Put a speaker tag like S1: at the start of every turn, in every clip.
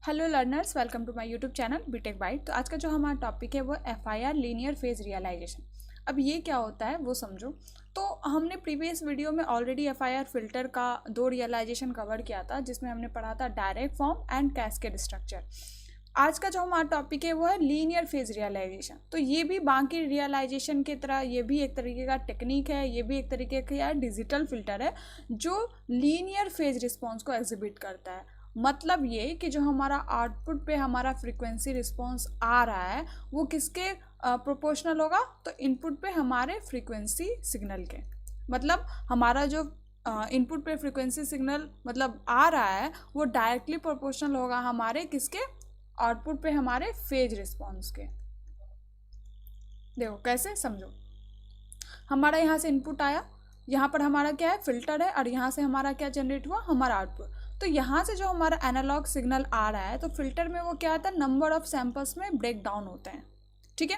S1: Hello learners, welcome to my YouTube channel BTech byte. तो आज का जो हमारा टॉपिक है वो एफआईआर लीनियर फेज रियलाइजेशन। अब ये क्या होता है वो समझो। तो हमने प्रीवियस वीडियो में ऑलरेडी एफआईआर फिल्टर का दो रियलाइजेशन कवर किया था, जिसमें हमने पढ़ा था direct form and cascade structure. आज का जो हमारा टॉपिक है वो है लीनियर फेज रियलाइजेशन। तो ये भी बाकी रियलाइजेशन की तरह ये भी एक तरीके का टेक्निक है, ये भी एक तरीके का डिजिटल फिल्टर है जो लीनियर फेज रिस्पॉन्स को एग्जिबिट करता है। मतलब ये कि जो हमारा आउटपुट पे हमारा फ्रीक्वेंसी रिस्पॉन्स आ रहा है वो किसके प्रोपोर्शनल होगा, तो इनपुट पे हमारे फ्रीक्वेंसी सिग्नल के। मतलब हमारा जो इनपुट पे फ्रीक्वेंसी सिग्नल मतलब आ रहा है वो डायरेक्टली प्रोपोर्शनल होगा हमारे किसके, आउटपुट पे हमारे फेज रिस्पॉन्स के। देखो कैसे समझो। हमारा यहाँ से इनपुट आया, यहाँ पर हमारा क्या है फिल्टर है, और यहाँ से हमारा क्या जनरेट हुआ, हमारा आउटपुट। तो यहाँ से जो हमारा एनालॉग सिग्नल आ रहा है तो फिल्टर में वो क्या आता है, नंबर ऑफ सैंपल्स में ब्रेक डाउन होते हैं। ठीक है।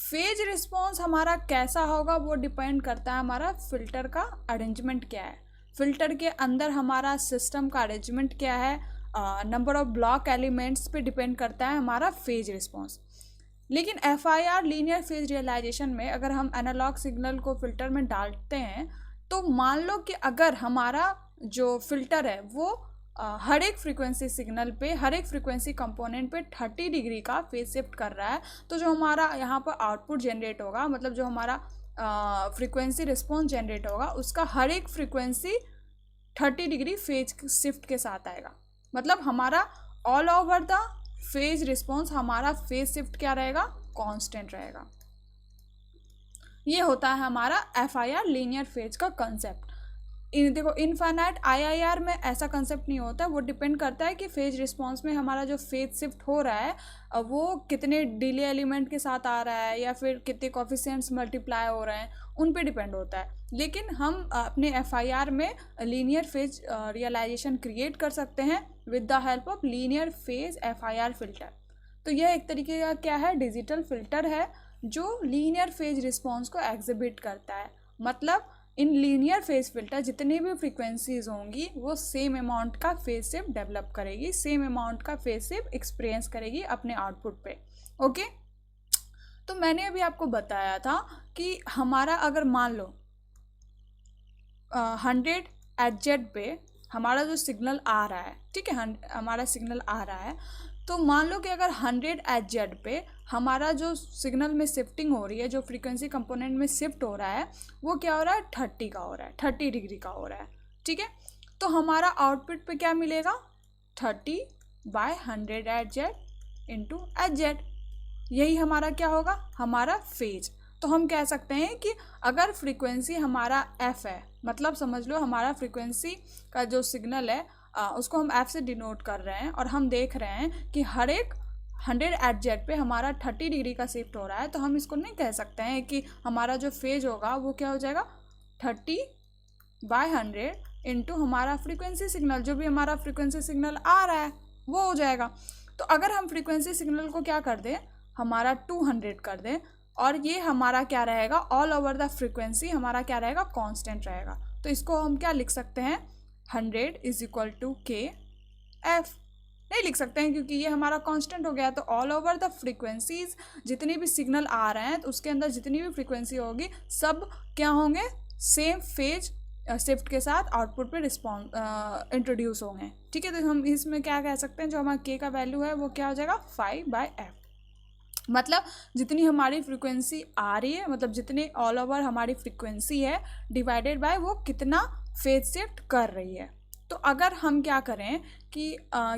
S1: फेज रिस्पॉन्स हमारा कैसा होगा वो डिपेंड करता है हमारा फिल्टर का अरेंजमेंट क्या है, फिल्टर के अंदर हमारा सिस्टम का अरेंजमेंट क्या है, नंबर ऑफ ब्लॉक एलिमेंट्स पे डिपेंड करता है हमारा फेज रिस्पॉन्स। लेकिन एफआईआर लीनियर फेज रियलाइजेशन में अगर हम एनालॉग सिग्नल को फिल्टर में डालते हैं तो मान लो कि अगर हमारा जो फिल्टर है वो हर एक फ्रीक्वेंसी सिग्नल पे, हर एक फ्रीक्वेंसी कंपोनेंट पे 30 डिग्री का फेज शिफ्ट कर रहा है, तो जो हमारा यहाँ पर आउटपुट जनरेट होगा, मतलब जो हमारा फ्रीक्वेंसी रिस्पॉन्स जनरेट होगा उसका हर एक फ्रीक्वेंसी 30 डिग्री फेज शिफ्ट के साथ आएगा। मतलब हमारा all over the phase response हमारा फेज शिफ्ट क्या रहेगा, कांस्टेंट रहेगा। ये होता है हमारा एफआईआर लीनियर फेज का कंसेप्ट। देखो इनफाइनाइट आईआईआर में ऐसा कंसेप्ट नहीं होता, वो डिपेंड करता है कि फेज रिस्पॉन्स में हमारा जो फेज शिफ्ट हो रहा है वो कितने डिले एलिमेंट के साथ आ रहा है या फिर कितने कोफिशिएंट्स मल्टीप्लाई हो रहे हैं, उन पे डिपेंड होता है। लेकिन हम अपने एफआईआर में लीनियर फेज रियलाइजेशन क्रिएट कर सकते हैं with the help of linear phase FIR filter. तो यह एक तरीके का क्या है, डिजिटल फिल्टर है जो लीनियर फेज रिस्पॉन्स को एग्जिबिट करता है। मतलब इन लीनियर फेज फिल्टर जितनी भी फ्रीक्वेंसीज होंगी वो सेम अमाउंट का फेज शिफ्ट डेवलप करेगी, सेम अमाउंट का फेज शिफ्ट एक्सपीरियंस करेगी अपने आउटपुट पे। ओके। तो मैंने अभी आपको बताया था कि हमारा अगर मान लो 100 एट जेड पे हमारा जो सिग्नल आ रहा है, ठीक है, हमारा सिग्नल आ रहा है, तो मान लो कि अगर 100 एच जेड पे हमारा जो सिग्नल में शिफ्टिंग हो रही है, जो फ्रीक्वेंसी कंपोनेंट में शिफ्ट हो रहा है वो क्या हो रहा है, 30 का हो रहा है, 30 डिग्री का हो रहा है। ठीक है। तो हमारा आउटपुट पे क्या मिलेगा, 30/100 H Z into H Z. यही हमारा क्या होगा, हमारा फेज। तो हम कह सकते हैं कि अगर फ्रीक्वेंसी हमारा एफ है, मतलब समझ लो हमारा फ्रीक्वेंसी का जो सिग्नल है उसको हम एफ से डिनोट कर रहे हैं, और हम देख रहे हैं कि हर एक 100 एट जेड पे हमारा 30 डिग्री का शिफ्ट हो रहा है, तो हम इसको नहीं कह सकते हैं कि हमारा जो फेज होगा वो क्या हो जाएगा, 30/100 इंटू हमारा फ्रीक्वेंसी सिग्नल, जो भी हमारा फ्रीक्वेंसी सिग्नल आ रहा है वो हो जाएगा। तो अगर हम फ्रीक्वेंसी सिग्नल को क्या कर दें, हमारा 200 कर दें, और ये हमारा क्या रहेगा, ऑल ओवर द फ्रीक्वेंसी हमारा क्या रहेगा, कांस्टेंट रहेगा। तो इसको हम क्या लिख सकते हैं, 100 इज इक्वल टू के एफ। नहीं लिख सकते हैं क्योंकि ये हमारा कांस्टेंट हो गया। तो ऑल ओवर द फ्रीक्वेंसीज जितनी भी सिग्नल आ रहे हैं तो उसके अंदर जितनी भी फ्रीक्वेंसी होगी सब क्या होंगे, सेम फेज शिफ्ट के साथ आउटपुट पे रिस्पॉन्स इंट्रोड्यूस होंगे। ठीक है। तो हम इसमें क्या कह सकते हैं, जो हमारा के का वैल्यू है वो क्या हो जाएगा, 5/f। मतलब जितनी हमारी फ्रीक्वेंसी आ रही है, मतलब जितनी ऑल ओवर हमारी फ्रीक्वेंसी है डिवाइडेड बाय वो कितना फेज शिफ्ट कर रही है। तो अगर हम क्या करें कि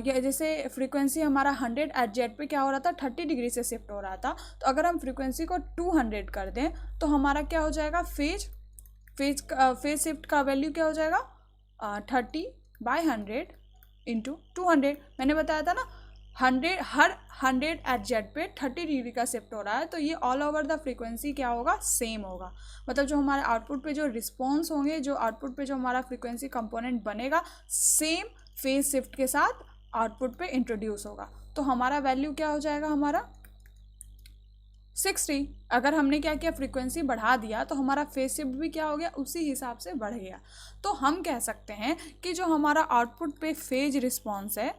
S1: ये जैसे फ्रीक्वेंसी हमारा 100 एट जेड पे क्या हो रहा था, 30 डिग्री से शिफ्ट हो रहा था, तो अगर हम फ्रीक्वेंसी को 200 कर दें तो हमारा क्या हो जाएगा, फेज शिफ्ट का वैल्यू क्या हो जाएगा, 30/100 इंटू 200। मैंने बताया था ना, 100 एट जेड पे 30 डिग्री का शिफ्ट हो रहा है, तो ये ऑल ओवर द फ्रीक्वेंसी क्या होगा, सेम होगा। मतलब जो हमारे आउटपुट पे जो रिस्पॉन्स होंगे, जो आउटपुट पे जो हमारा फ्रीक्वेंसी कंपोनेंट बनेगा, सेम फेज शिफ्ट के साथ आउटपुट पे इंट्रोड्यूस होगा। तो हमारा वैल्यू क्या हो जाएगा, हमारा 60। अगर हमने क्या किया, फ्रीक्वेंसी बढ़ा दिया तो हमारा फेज शिफ्ट भी क्या हो गया, उसी हिसाब से बढ़ गया। तो हम कह सकते हैं कि जो हमारा आउटपुट पे फेज रिस्पॉन्स है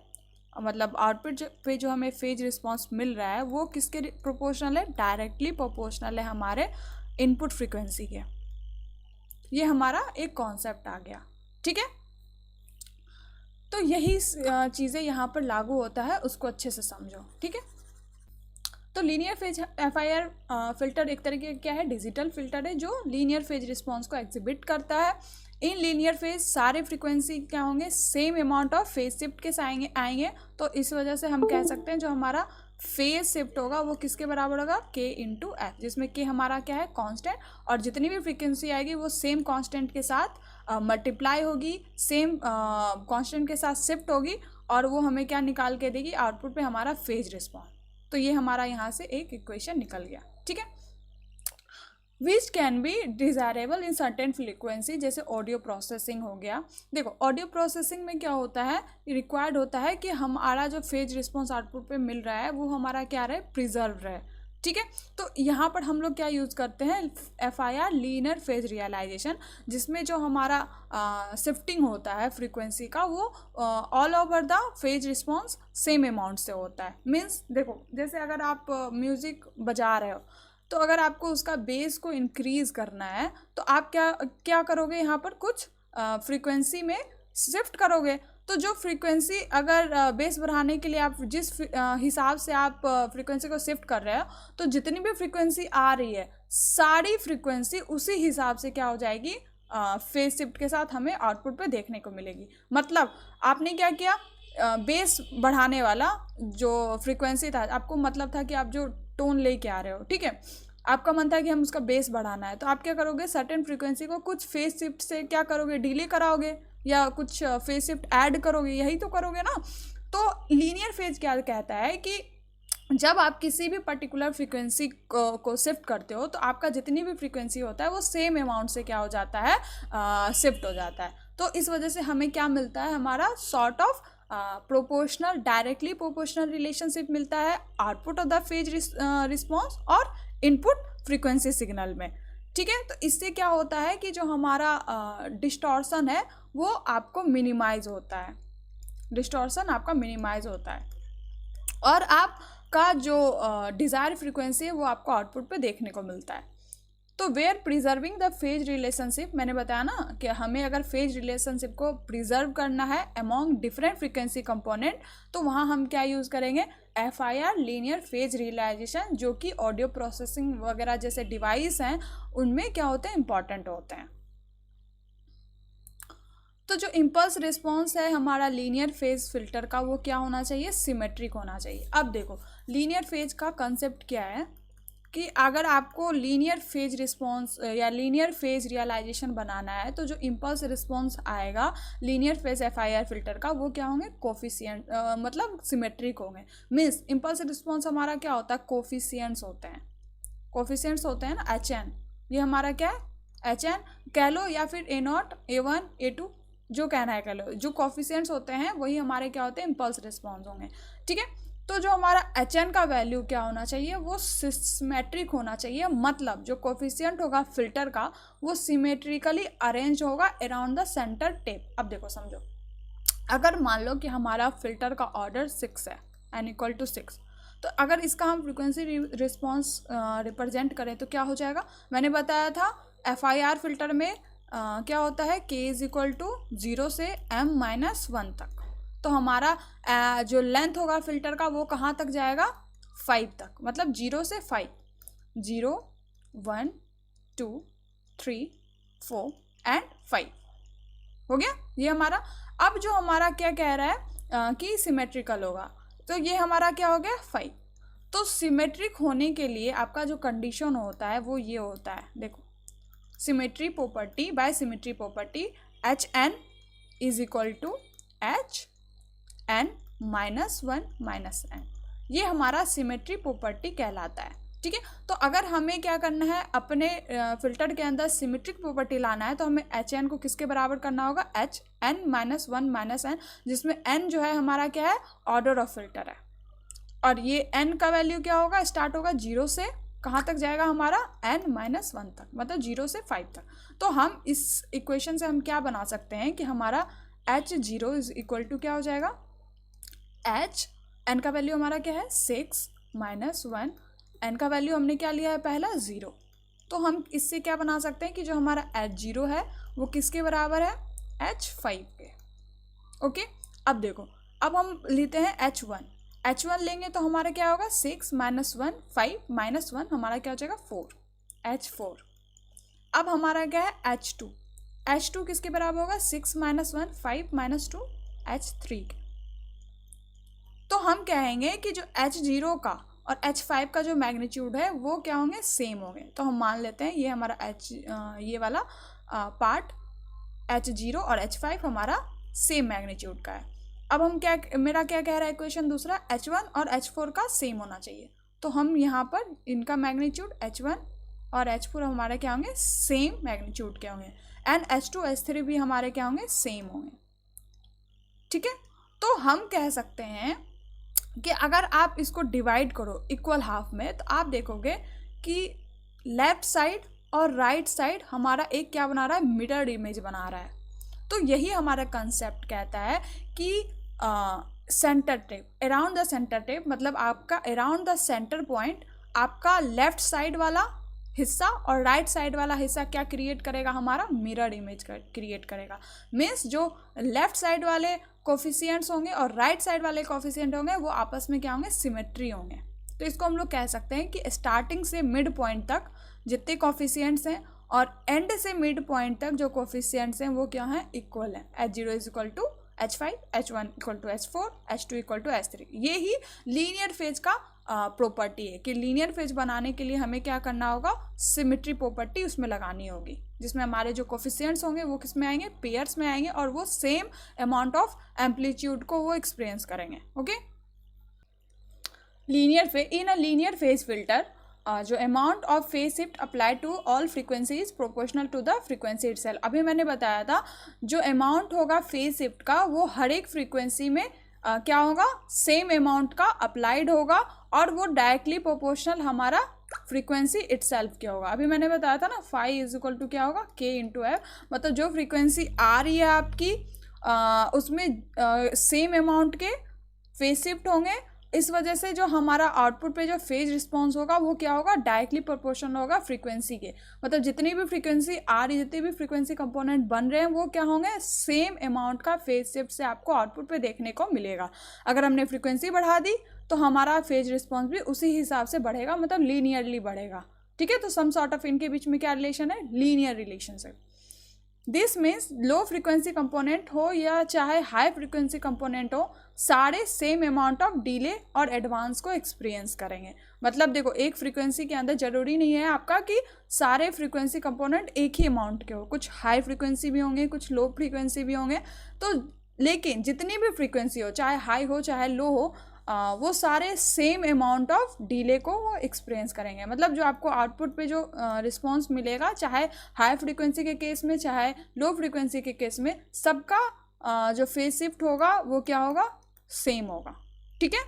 S1: मतलब आउटपुट पे जो हमें फेज रिस्पॉन्स मिल रहा है वो किसके प्रोपोर्शनल है, डायरेक्टली प्रोपोर्शनल है हमारे इनपुट फ्रीक्वेंसी के। ये हमारा एक कॉन्सेप्ट आ गया, ठीक है। तो यही चीज़ें यहाँ पर लागू होता है, उसको अच्छे से समझो, ठीक है। तो लीनियर फेज FIR फिल्टर एक तरीके का क्या है, डिजिटल फिल्टर है जो लीनियर फेज रिस्पॉन्स को एग्जिबिट करता है। इन लीनियर फेज सारे फ्रीक्वेंसी क्या होंगे, same amount of phase shift के आएंगे। तो इस वजह से हम कह सकते हैं जो हमारा फेज शिफ्ट होगा वो किसके बराबर होगा, K इंटू एफ, जिसमें K हमारा क्या है, कांस्टेंट, और जितनी भी फ्रीक्वेंसी आएगी वो सेम कांस्टेंट के साथ मल्टीप्लाई होगी, सेम कांस्टेंट के साथ शिफ्ट होगी, और वो हमें क्या निकाल के देगी, आउटपुट पे हमारा फेज रिस्पॉन्स। तो ये हमारा यहाँ से एक इक्वेशन निकल गया, ठीक है। Which can be desirable in certain frequency, जैसे ऑडियो प्रोसेसिंग हो गया। देखो ऑडियो प्रोसेसिंग में क्या होता है, रिक्वायर्ड होता है कि हमारा जो फेज रिस्पॉन्स आउटपुट पे मिल रहा है वो हमारा क्या रहे, प्रिजर्व रहे, ठीक है। तो यहाँ पर हम लोग क्या यूज़ करते हैं, FIR लीनियर फेज रियलाइजेशन, जिसमें जो हमारा शिफ्टिंग होता है फ्रीक्वेंसी का वो all over the phase response same amount से होता है। मीन्स देखो जैसे अगर आप म्यूज़िक बजा रहे हो तो अगर आपको उसका बेस को इंक्रीज़ करना है तो आप क्या करोगे, यहाँ पर कुछ फ्रीक्वेंसी में शिफ्ट करोगे। तो जो फ्रीक्वेंसी अगर बेस बढ़ाने के लिए आप जिस हिसाब से आप फ्रीक्वेंसी को शिफ्ट कर रहे हो, तो जितनी भी फ्रीक्वेंसी आ रही है सारी फ्रीक्वेंसी उसी हिसाब से क्या हो जाएगी, फेज शिफ्ट के साथ हमें आउटपुट पे देखने को मिलेगी। मतलब आपने क्या किया, बेस बढ़ाने वाला जो फ्रीक्वेंसी था, आपको मतलब था कि आप जो टोन लेके आ रहे हो, ठीक है, आपका मन था कि हम उसका बेस बढ़ाना है, तो आप क्या करोगे, सर्टेन फ्रीक्वेंसी को कुछ फेज शिफ्ट से क्या करोगे, डिले कराओगे या कुछ फेज शिफ्ट ऐड करोगे, यही तो करोगे ना। तो लीनियर फेज क्या कहता है कि जब आप किसी भी पर्टिकुलर फ्रीक्वेंसी को शिफ्ट करते हो तो आपका जितनी भी फ्रीक्वेंसी होता है वो सेम अमाउंट से क्या हो जाता है, शिफ्ट हो जाता है। तो इस वजह से हमें क्या मिलता है, हमारा sort of proportional, directly proportional relationship मिलता है output of the phase response और इनपुट फ्रीक्वेंसी सिग्नल में, ठीक है। तो इससे क्या होता है कि जो हमारा डिस्टॉर्शन है वो आपको मिनिमाइज होता है, डिस्टॉर्शन आपका मिनिमाइज होता है, और आपका जो डिज़ायर फ्रीक्वेंसी है वो आपको आउटपुट पे देखने को मिलता है। तो where preserving the phase relationship, मैंने बताया ना कि हमें अगर फेज रिलेशनशिप को प्रिजर्व करना है अमॉन्ग डिफरेंट फ्रीक्वेंसी कंपोनेंट, तो वहाँ हम क्या यूज़ करेंगे, FIR लीनियर फेज रियलाइजेशन, जो कि ऑडियो प्रोसेसिंग वगैरह जैसे डिवाइस हैं उनमें क्या होते हैं, इंपॉर्टेंट होते हैं। तो जो इम्पल्स रिस्पॉन्स है हमारा लीनियर फेज फिल्टर का वो क्या होना चाहिए, सिमेट्रिक होना चाहिए। अब देखो लीनियर फेज का कंसेप्ट क्या है कि अगर आपको लीनियर फेज रिस्पॉन्स या लीनियर फेज रियलाइजेशन बनाना है तो जो इम्पल्स रिस्पॉन्स आएगा लीनियर फेज FIR फिल्टर का वो क्या होंगे, कोफिशिएंट, मतलब सिमेट्रिक होंगे। मीन्स इम्पल्स रिस्पॉन्स हमारा क्या होता है, कोफिशिएंट्स होते हैं, कोफिशिएंट्स होते हैं ना, HN, ये हमारा क्या है, HN कह लो या फिर A0, A1, A2, जो कहना है कह लो, जो कोफिशिएंट्स होते हैं वही हमारे क्या होते हैं, इम्पल्स रिस्पॉन्स होंगे, ठीक है। तो जो हमारा HN का वैल्यू क्या होना चाहिए, वो सिमेट्रिक होना चाहिए, मतलब जो कोफिशिएंट होगा फिल्टर का वो सिमेट्रिकली अरेंज होगा अराउंड द सेंटर टेप। अब देखो समझो, अगर मान लो कि हमारा फिल्टर का ऑर्डर 6 है, n = 6, तो अगर इसका हम फ्रीक्वेंसी रिस्पॉन्स रिप्रेजेंट करें तो क्या हो जाएगा, मैंने बताया था FIR फिल्टर में क्या होता है, K = 0 से m-1 तक। तो हमारा जो लेंथ होगा फिल्टर का वो कहाँ तक जाएगा, 5 तक, मतलब 0 से 5, 0, 1, 2, 3, 4 एंड 5 हो गया ये हमारा। अब जो हमारा क्या कह रहा है कि सिमेट्रिकल होगा, तो ये हमारा क्या हो गया, 5। तो सिमेट्रिक होने के लिए आपका जो कंडीशन होता है वो ये होता है, देखो symmetry property, by symmetry property HN = HN -1 -n, ये हमारा सिमेट्री प्रॉपर्टी कहलाता है, ठीक है। तो अगर हमें क्या करना है, अपने फिल्टर के अंदर सिमेट्रिक प्रॉपर्टी लाना है तो हमें HN को किसके बराबर करना होगा, HN -1 -n, जिसमें n जो है हमारा क्या है, ऑर्डर ऑफ फिल्टर है, और ये n का वैल्यू क्या होगा, स्टार्ट होगा 0 से कहाँ तक जाएगा हमारा, n-1 तक, मतलब 0 से 5 तक। तो हम इस इक्वेशन से हम क्या बना सकते हैं कि हमारा H0 = क्या हो जाएगा, एच, एन का वैल्यू हमारा क्या है 6 माइनस 1, एन का वैल्यू हमने क्या लिया है पहला 0। तो हम इससे क्या बना सकते हैं कि जो हमारा H0 है वो किसके बराबर है H5 के। ओके, अब देखो, अब हम लेते हैं H1, H1 लेंगे तो हमारा क्या होगा 6 माइनस 1 5 माइनस 1 हमारा क्या हो जाएगा 4 H4। अब हमारा क्या है H2, H2 किसके बराबर होगा 6 माइनस 1 5 माइनस 2 H3 के। तो हम कहेंगे कि जो H0 का और H5 का जो मैग्नीट्यूड है वो क्या होंगे सेम होंगे। तो हम मान लेते हैं ये हमारा ये वाला पार्ट H0 और H5 हमारा सेम मैग्नीट्यूड का है। अब हम क्या, मेरा क्या कह रहा है इक्वेशन दूसरा, H1 और H4 का सेम होना चाहिए। तो हम यहाँ पर इनका मैग्नीट्यूड H1 और H4 हमारे क्या होंगे सेम मैग्नीट्यूड के होंगे, एंड H2 H3 भी हमारे क्या होंगे सेम होंगे। ठीक है, तो हम कह सकते हैं कि अगर आप इसको डिवाइड करो इक्वल हाफ में तो आप देखोगे कि लेफ्ट साइड और राइट साइड हमारा एक क्या बना रहा है मिरर इमेज बना रहा है। तो यही हमारा कंसेप्ट कहता है कि centre tap, around the centre tap, मतलब आपका अराउंड द सेंटर पॉइंट आपका लेफ्ट साइड वाला हिस्सा और राइट साइड वाला हिस्सा क्या क्रिएट करेगा हमारा मिरर इमेज क्रिएट करेगा। मीन्स जो लेफ्ट साइड वाले कोफिशिएंट्स होंगे और राइट साइड वाले कोफिशिएंट होंगे वो आपस में क्या होंगे सिमेट्री होंगे। तो इसको हम लोग कह सकते हैं कि स्टार्टिंग से मिड पॉइंट तक जितने कोफिशिएंट्स हैं और एंड से मिड पॉइंट तक जो कोफिशिएंट्स हैं वो क्या हैं इक्वल है। H0 is equal to H5, H1 equal to H4, H2 equal to H3। ये ही लीनियर फेज का प्रॉपर्टी है कि लीनियर फेज बनाने के लिए हमें क्या करना होगा सिमेट्री प्रॉपर्टी उसमें लगानी होगी, जिसमें हमारे जो कोफिशिएंट्स होंगे वो किस में आएंगे पेयर्स में आएंगे और वो सेम अमाउंट ऑफ एम्पलीट्यूड को वो एक्सपीरियंस करेंगे। Okay, linear phase, in a linear phase filter जो amount of phase shift applied to all frequency is proportional to the frequency itself. अभी मैंने बताया था जो अमाउंट होगा फेज शिफ्ट का वो हर एक फ्रीक्वेंसी में क्या होगा सेम अमाउंट का अप्लाइड होगा और वो डायरेक्टली प्रोपोर्शनल हमारा फ्रीक्वेंसी इटसेल्फ क्या होगा। अभी मैंने बताया था ना फाई इज इक्वल टू क्या होगा K इंटू एफ, मतलब जो फ्रीक्वेंसी आ रही है आपकी उसमें सेम अमाउंट के फेज शिफ्ट होंगे। इस वजह से जो हमारा आउटपुट पे जो फेज रिस्पॉन्स होगा वो क्या होगा डायरेक्टली प्रोपोर्शनल होगा फ्रीक्वेंसी के, मतलब जितनी भी फ्रीक्वेंसी आ रही जितनी भी फ्रीक्वेंसी कंपोनेंट बन रहे हैं वो क्या होंगे सेम अमाउंट का फेज शिफ्ट से आपको आउटपुट पे देखने को मिलेगा। अगर हमने फ्रीक्वेंसी बढ़ा दी तो हमारा फेज रिस्पॉन्स भी उसी हिसाब से बढ़ेगा, मतलब लीनियरली बढ़ेगा। ठीक है, तो सम सॉर्ट ऑफ इनके बीच में क्या रिलेशन है linear relationship. This means low frequency component हो या चाहे हाई फ्रीक्वेंसी कंपोनेंट हो सारे सेम अमाउंट ऑफ डिले और एडवांस को एक्सपीरियंस करेंगे। मतलब देखो एक फ्रीक्वेंसी के अंदर जरूरी नहीं है आपका कि सारे फ्रीक्वेंसी कंपोनेंट एक ही अमाउंट के हो, कुछ हाई फ्रीक्वेंसी भी होंगे कुछ लो फ्रीक्वेंसी भी होंगे। तो लेकिन जितनी भी फ्रीक्वेंसी हो चाहे हाई हो चाहे लो हो वो सारे सेम अमाउंट ऑफ डिले को वो एक्सपीरियंस करेंगे। मतलब जो आपको आउटपुट पे जो रिस्पॉन्स मिलेगा चाहे हाई फ्रीक्वेंसी के केस में चाहे लो फ्रीक्वेंसी के केस में सबका जो फेज शिफ्ट होगा वो क्या होगा सेम होगा। ठीक है,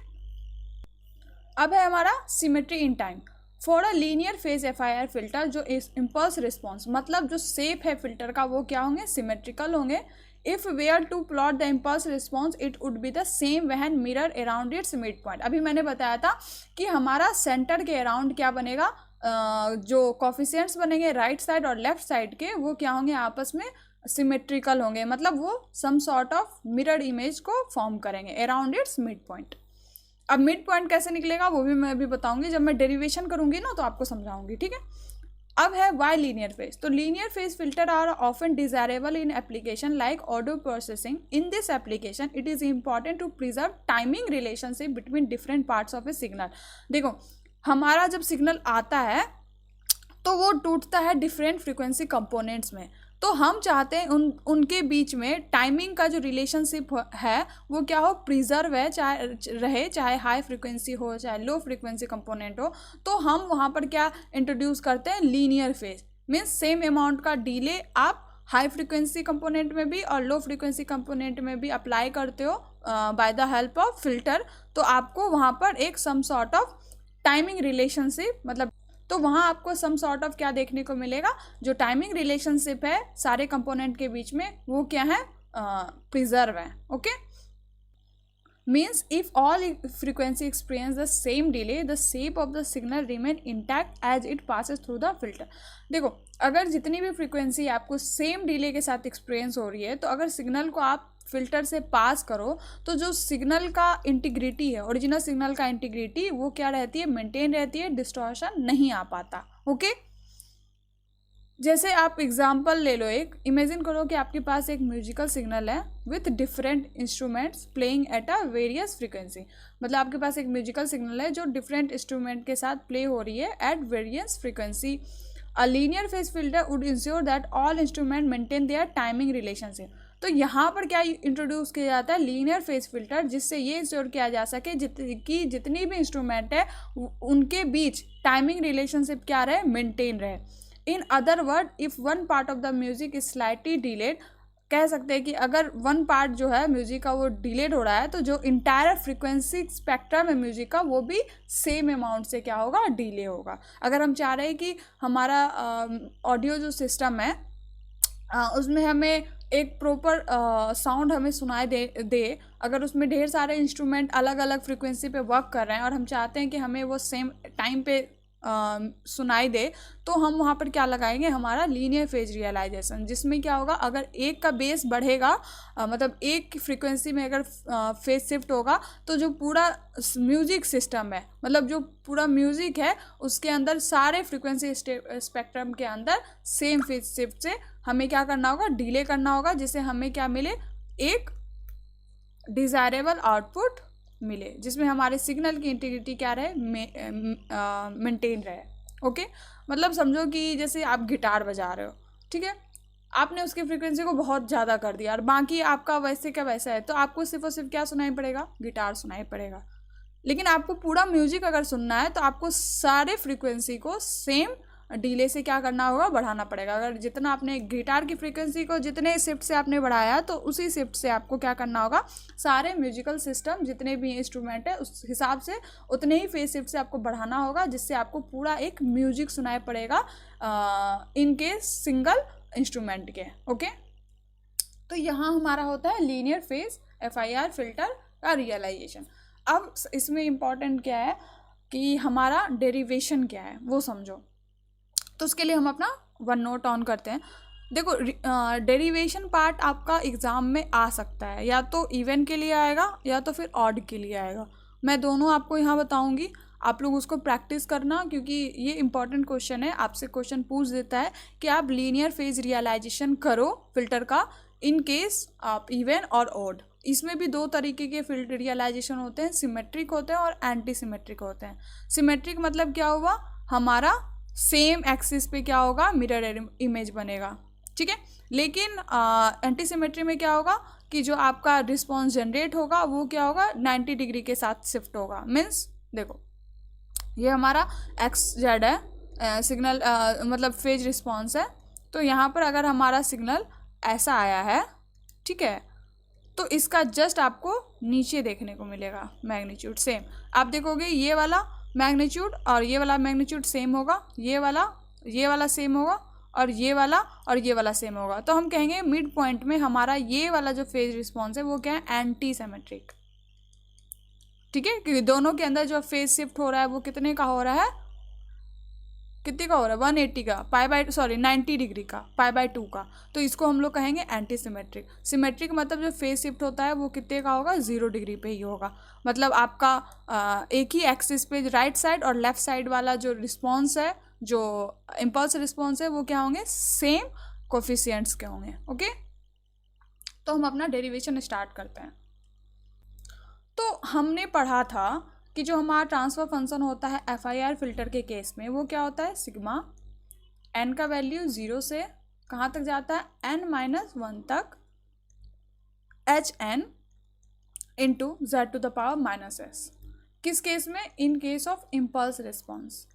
S1: अब है हमारा symmetry in time for a linear phase FIR filter. जो इम्पल्स रिस्पॉन्स मतलब जो शेप है फिल्टर का वो क्या होंगे सिमेट्रिकल होंगे। If we are to plot the impulse response it would be the same when mirror around its mid point. अभी मैंने बताया था कि हमारा सेंटर के अराउंड क्या बनेगा जो कोफिशिएंट्स बनेंगे राइट साइड और लेफ्ट साइड के वो क्या होंगे आपस में सिमेट्रिकल होंगे, मतलब वो some sort of mirror image को फॉर्म करेंगे अराउंड इट्स मिड पॉइंट। अब मिड पॉइंट कैसे निकलेगा वो भी मैं अभी बताऊंगी, जब मैं डेरिवेशन करूंगी ना तो आपको समझाऊंगी। ठीक है, अब है वाई लीनियर फेज। तो linear phase filter are often desirable in application like audio processing. In this application it is important to preserve timing relationship between different parts of a signal. देखो हमारा जब सिग्नल आता है तो वो टूटता है डिफरेंट फ्रीक्वेंसी कंपोनेंट्स में, तो हम चाहते हैं उनके बीच में टाइमिंग का जो रिलेशनशिप है वो क्या हो प्रिजर्व है, चाहे हाई फ्रीक्वेंसी हो चाहे लो फ्रीक्वेंसी कंपोनेंट हो। तो हम वहाँ पर क्या इंट्रोड्यूस करते हैं linear phase. Means same amount का डिले आप हाई फ्रीक्वेंसी कंपोनेंट में भी और लो फ्रीक्वेंसी कंपोनेंट में भी अप्लाई करते हो by the help of filter. तो आपको वहाँ पर एक some sort of timing relationship मतलब तो वहाँ आपको सम सॉर्ट ऑफ क्या देखने को मिलेगा जो टाइमिंग रिलेशनशिप है सारे कंपोनेंट के बीच में वो क्या है प्रिजर्व है। Okay, means if all frequency experience the same delay, the shape of the signal remain intact as it passes through the filter. देखो, अगर जितनी भी फ्रीक्वेंसी आपको सेम डिले के साथ एक्सपीरियंस हो रही है, तो अगर सिग्नल को आप फिल्टर से पास करो तो जो सिग्नल का इंटीग्रिटी है, ओरिजिनल सिग्नल का इंटीग्रिटी, वो क्या रहती है, मेंटेन रहती है, डिस्टॉर्शन नहीं आ पाता. ओके, जैसे आप एग्जांपल ले लो, एक इमेजिन करो कि आपके पास एक म्यूजिकल सिग्नल है with different instruments playing at a various frequency. मतलब आपके पास एक म्यूजिकल सिग्नल है जो डिफरेंट इंस्ट्रूमेंट के साथ प्ले हो रही है at various frequency. A linear phase filter would ensure that all instrument maintain their timing relationship. तो यहाँ पर क्या इंट्रोड्यूस किया जाता है, लीनियर फेज फिल्टर, जिससे ये इंश्योर किया जा सके कि जितनी भी इंस्ट्रूमेंट है उनके बीच टाइमिंग रिलेशनशिप क्या रहे, मेंटेन रहे. In other word, if one part of the music is slightly delayed, कह सकते हैं कि अगर वन पार्ट जो है म्यूजिक का वो डिलेड हो रहा है, तो जो इंटायर फ्रीक्वेंसी स्पेक्ट्रम है म्यूजिक का, वो भी सेम अमाउंट से क्या होगा, डिले होगा. अगर हम चाह रहे हैं कि हमारा ऑडियो जो सिस्टम है उसमें हमें एक प्रॉपर साउंड हमें सुनाई दे अगर उसमें ढेर सारे इंस्ट्रूमेंट अलग अलग फ्रीक्वेंसी पे वर्क कर रहे हैं और हम चाहते हैं कि हमें वो सेम टाइम पे सुनाई दे, तो हम वहाँ पर क्या लगाएंगे, हमारा लीनियर फेज रियलाइजेशन, जिसमें क्या होगा, अगर एक का बेस बढ़ेगा, मतलब एक फ्रीक्वेंसी में अगर फेज शिफ्ट होगा, तो जो पूरा म्यूजिक सिस्टम है, मतलब जो पूरा म्यूजिक है, उसके अंदर सारे फ्रीक्वेंसी स्पेक्ट्रम के अंदर सेम फेज शिफ्ट से हमें क्या करना होगा, डिले करना होगा, जिससे हमें क्या मिले, एक डिज़ायरेबल आउटपुट मिले, जिसमें हमारे सिग्नल की इंटीग्रिटी क्या रहे, मेंटेन रहे. ओके, मतलब समझो कि जैसे आप गिटार बजा रहे हो, ठीक है, आपने उसकी फ्रीक्वेंसी को बहुत ज़्यादा कर दिया और बाकी आपका वैसे का वैसा है, तो आपको सिर्फ और सिर्फ क्या सुनाई पड़ेगा, गिटार सुनाई पड़ेगा. लेकिन आपको पूरा म्यूजिक अगर सुनना है तो आपको सारे फ्रीक्वेंसी को सेम डिले से क्या करना होगा, बढ़ाना पड़ेगा. अगर जितना आपने गिटार की फ्रीक्वेंसी को जितने शिफ्ट से आपने बढ़ाया, तो उसी शिफ्ट से आपको क्या करना होगा, सारे म्यूजिकल सिस्टम जितने भी इंस्ट्रूमेंट है उस हिसाब से उतने ही फेज शिफ्ट से आपको बढ़ाना होगा, जिससे आपको पूरा एक म्यूजिक सुनाई पड़ेगा इन केस सिंगल इंस्ट्रूमेंट के. ओके, तो यहाँ हमारा होता है लीनियर फेज FIR फिल्टर का रियलाइजेशन. अब इसमें इम्पॉर्टेंट क्या है कि हमारा डेरिवेशन क्या है वो समझो. तो उसके लिए हम अपना वन नोट ऑन करते हैं. देखो, डेरिवेशन पार्ट आपका एग्ज़ाम में आ सकता है, या तो इवन के लिए आएगा या तो फिर ऑड के लिए आएगा. मैं दोनों आपको यहाँ बताऊँगी, आप लोग उसको प्रैक्टिस करना, क्योंकि ये इंपॉर्टेंट क्वेश्चन है. आपसे क्वेश्चन पूछ देता है कि आप लीनियर फेज रियलाइजेशन करो फिल्टर का इन केस आप इवन और ऑड. इसमें भी दो तरीके के फिल्टर रियलाइजेशन होते हैं, सिमेट्रिक होते हैं और एंटी सिमेट्रिक होते हैं. सिमेट्रिक मतलब क्या हुआ, हमारा सेम एक्सिस पे क्या होगा, मिरर इमेज बनेगा, ठीक है. लेकिन एंटी सिमेट्री में क्या होगा कि जो आपका रिस्पॉन्स जनरेट होगा वो क्या होगा, 90 डिग्री के साथ शिफ्ट होगा. मीन्स देखो, ये हमारा XZ है, सिग्नल मतलब फेज रिस्पॉन्स है. तो यहाँ पर अगर हमारा सिग्नल ऐसा आया है, ठीक है, तो इसका जस्ट आपको नीचे देखने को मिलेगा मैग्नीट्यूड सेम. आप देखोगे ये वाला मैग्नीट्यूड और ये वाला मैग्नीट्यूड सेम होगा, ये वाला सेम होगा और ये वाला सेम होगा. तो हम कहेंगे मिड पॉइंट में हमारा ये वाला जो फेज रिस्पॉन्स है वो क्या है, एंटी सिमेट्रिक. ठीक है, क्योंकि दोनों के अंदर जो फेज शिफ्ट हो रहा है वो कितने का हो रहा है, 180 का 90 डिग्री का π/2 का. तो इसको हम लोग कहेंगे एंटी सिमेट्रिक. सिमेट्रिक मतलब जो फेज शिफ्ट होता है वो कितने का होगा, 0 डिग्री पे ही होगा. मतलब आपका एक ही एक्सिस पे राइट साइड और लेफ्ट साइड वाला जो रिस्पॉन्स है, जो इम्पल्स रिस्पॉन्स है, वो क्या होंगे, सेम कोफिशिएंट्स के होंगे. ओके, तो हम अपना डेरिवेशन स्टार्ट करते हैं. तो हमने पढ़ा था कि जो हमारा ट्रांसफर फंक्शन होता है FIR फिल्टर के केस में, वो क्या होता है, सिग्मा n का वैल्यू 0 से कहाँ तक जाता है, n-1 तक HN इंटू Z⁻⁻s. किस केस में, in case of impulse response.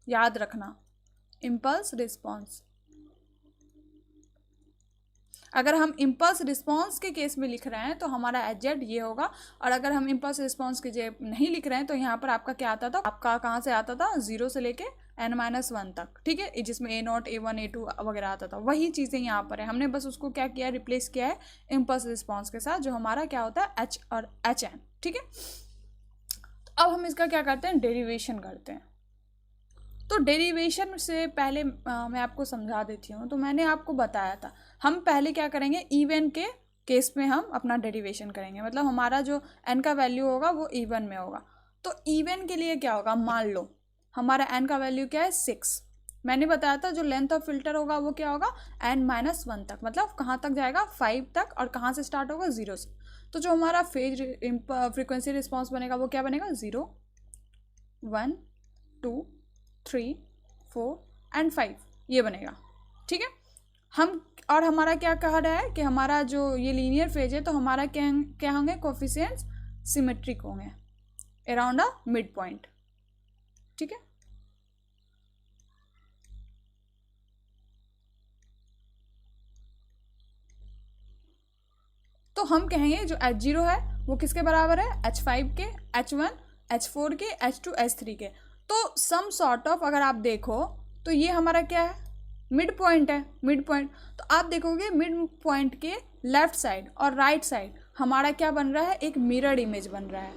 S1: याद रखना, इम्पल्स रिस्पॉन्स. अगर हम इम्पल्स रिस्पॉन्स के केस में लिख रहे हैं तो हमारा एच जेड ये होगा, और अगर हम इम्पल्स रिस्पॉन्स के जे नहीं लिख रहे हैं तो यहाँ पर आपका क्या आता था, आपका कहाँ से आता था, 0 से लेके n-1 तक, ठीक है, जिसमें A0 A1 A2 वगैरह आता था। वही चीज़ें यहाँ पर है, हमने बस उसको क्या किया, रिप्लेस किया है इम्पल्स रिस्पॉन्स के साथ, जो हमारा क्या होता है h और hn, ठीक है। तो अब हम इसका क्या करते हैं, डेरिवेशन करते हैं। तो डेरिवेशन से पहले मैं आपको समझा देती हूँ। तो मैंने आपको बताया था हम पहले क्या करेंगे, इवन के केस में हम अपना डेरिवेशन करेंगे, मतलब हमारा जो n का वैल्यू होगा वो इवन में होगा। तो इवन के लिए क्या होगा, मान लो हमारा n का वैल्यू क्या है, 6। मैंने बताया था जो लेंथ ऑफ फिल्टर होगा वो क्या होगा, n-1 तक, मतलब कहाँ तक जाएगा, 5 तक, और कहाँ से स्टार्ट होगा, 0 से। तो जो हमारा फेज फ्रीक्वेंसी रिस्पॉन्स बनेगा वो क्या बनेगा, 0 1 2 3 4 एंड 5, ये बनेगा, ठीक है। हम और हमारा क्या कहा रहा है कि हमारा जो ये लीनियर फेज है तो हमारा क्या होंगे, कोफिशिएंट्स सिमेट्रिक होंगे अराउंड अ मिड पॉइंट, ठीक है। तो हम कहेंगे जो H0 है वो किसके बराबर है, H5 के, H1 H4 के, H2 H3 के। तो सम सॉर्ट ऑफ अगर आप देखो तो ये हमारा क्या है, मिड पॉइंट है, मिड पॉइंट। तो आप देखोगे मिड पॉइंट के लेफ्ट साइड और राइट साइड हमारा क्या बन रहा है, एक मिरर इमेज बन रहा है,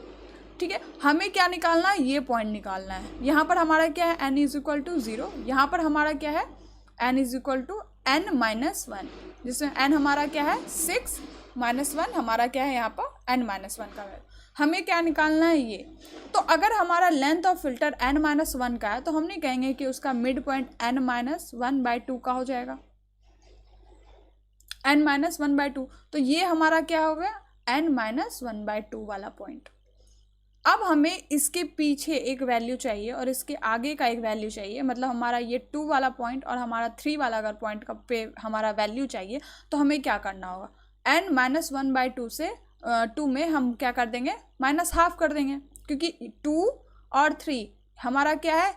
S1: ठीक है। हमें क्या निकालना है, ये पॉइंट निकालना है। यहाँ पर हमारा क्या है, n = 0, यहाँ पर हमारा क्या है, n = n-1, जिसमें n हमारा क्या है 6 -1 हमारा क्या है यहाँ पर n-1 का वैल्यू। हमें क्या निकालना है ये। तो अगर हमारा लेंथ ऑफ फिल्टर n-1 का है तो हमने कहेंगे कि उसका मिड पॉइंट n-1/2 का हो जाएगा, n-1/2। तो ये हमारा क्या हो गया, n-1/2 वाला पॉइंट। अब हमें इसके पीछे एक वैल्यू चाहिए और इसके आगे का एक वैल्यू चाहिए, मतलब हमारा ये 2 वाला पॉइंट और हमारा 3 वाला अगर पॉइंट का पे हमारा वैल्यू चाहिए तो हमें क्या करना होगा, n-1/2 से 2 में हम क्या कर देंगे, -½ कर देंगे, क्योंकि 2 और 3 हमारा क्या है,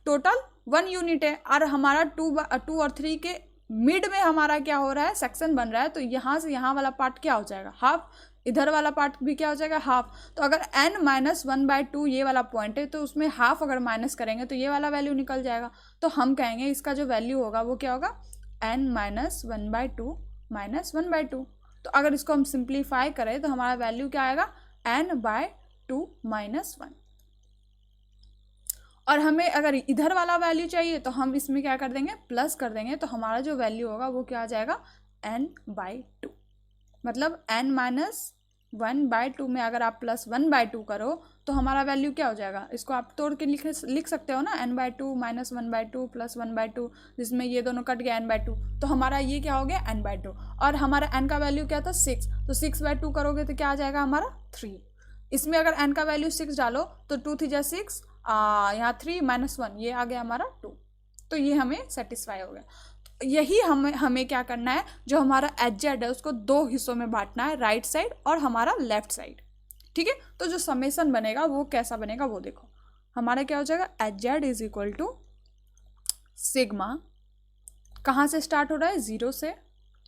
S1: टोटल 1 यूनिट है, और हमारा 2 और 3 के मिड में हमारा क्या हो रहा है, सेक्शन बन रहा है। तो यहाँ से यहाँ वाला पार्ट क्या हो जाएगा, हाफ, इधर वाला पार्ट भी क्या हो जाएगा, हाफ। तो अगर n-1/2 ये वाला पॉइंट है तो उसमें हाफ अगर माइनस करेंगे तो ये वाला वैल्यू निकल जाएगा। तो हम कहेंगे इसका जो वैल्यू होगा वो क्या होगा, n-1/2 -1/2। तो अगर इसको हम सिंप्लीफाई करें तो हमारा वैल्यू क्या आएगा, n/2 -1। और हमें अगर इधर वाला वैल्यू चाहिए तो हम इसमें क्या कर देंगे, प्लस कर देंगे। तो हमारा जो वैल्यू होगा वो क्या आ जाएगा, n/2, मतलब n-1/2 में अगर आप +1/2 करो तो हमारा वैल्यू क्या हो जाएगा, इसको आप तोड़ के लिख सकते हो ना, n/2 -1/2 +1/2, जिसमें ये दोनों कट गया n/2। तो हमारा ये क्या हो गया, n/2। और हमारा n का वैल्यू क्या था, 6, तो 6/2 करोगे तो क्या आ जाएगा हमारा 3। इसमें अगर n का वैल्यू 6 डालो तो 2 3 6, यहाँ 3 -1 ये आ गया हमारा 2। तो ये हमें सेटिस्फाई हो गया। तो यही हमें क्या करना है, जो हमारा एच जेड है उसको 2 हिस्सों में बांटना है, राइट साइड और हमारा लेफ्ट साइड, ठीक है। तो जो समेसन बनेगा वो कैसा बनेगा वो देखो, हमारा क्या हो जाएगा, एच जेड = सिग्मा, कहाँ से स्टार्ट हो रहा है, 0 से,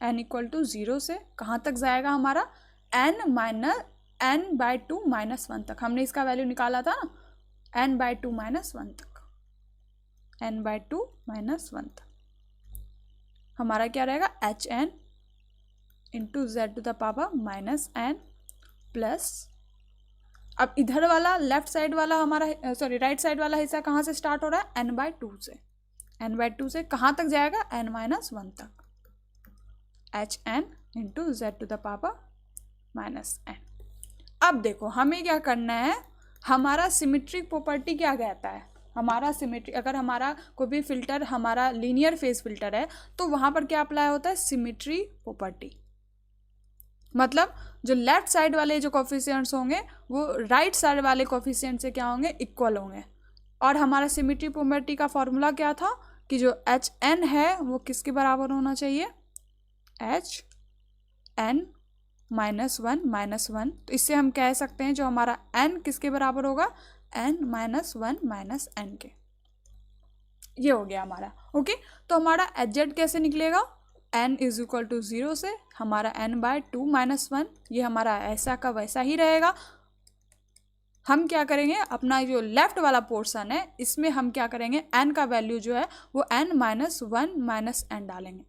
S1: n = 0 से कहाँ तक जाएगा हमारा, n/2 -1 तक। हमने इसका वैल्यू निकाला था ना, n/2 -1 तक, n/2 -1 तक हमारा क्या रहेगा, hn × z⁻⁻n प्लस, अब इधर वाला लेफ्ट साइड वाला हमारा राइट साइड वाला हिस्सा कहाँ से स्टार्ट हो रहा है, n/2 से, n/2 से कहाँ तक जाएगा, n-1 तक, hn × z⁻⁻n। अब देखो हमें क्या करना है, हमारा सिमेट्रिक प्रॉपर्टी क्या कहता है, हमारा सिमेट्री, अगर हमारा कोई भी फिल्टर हमारा लीनियर फेज फिल्टर है तो वहाँ पर क्या अप्लाई होता है, सिमेट्री प्रॉपर्टी। मतलब जो लेफ्ट साइड वाले जो कोफिशिएंट्स होंगे वो राइट साइड वाले कोफिशिएंट से क्या होंगे, इक्वल होंगे। और हमारा सिमेट्री प्रॉपर्टी का फॉर्मूला क्या था कि जो hn है वो किसके बराबर होना चाहिए, hn -1 तो इससे हम कह सकते हैं जो हमारा n किसके बराबर होगा, n-1 n के। ये हो गया हमारा, ओके। तो हमारा एच जेड कैसे निकलेगा, n इज इक्वल टू 0 से हमारा n/2 - 1, ये हमारा ऐसा का वैसा ही रहेगा। हम क्या करेंगे, अपना जो लेफ्ट वाला पोर्शन है इसमें हम क्या करेंगे, n का वैल्यू जो है वो n-1 - n डालेंगे।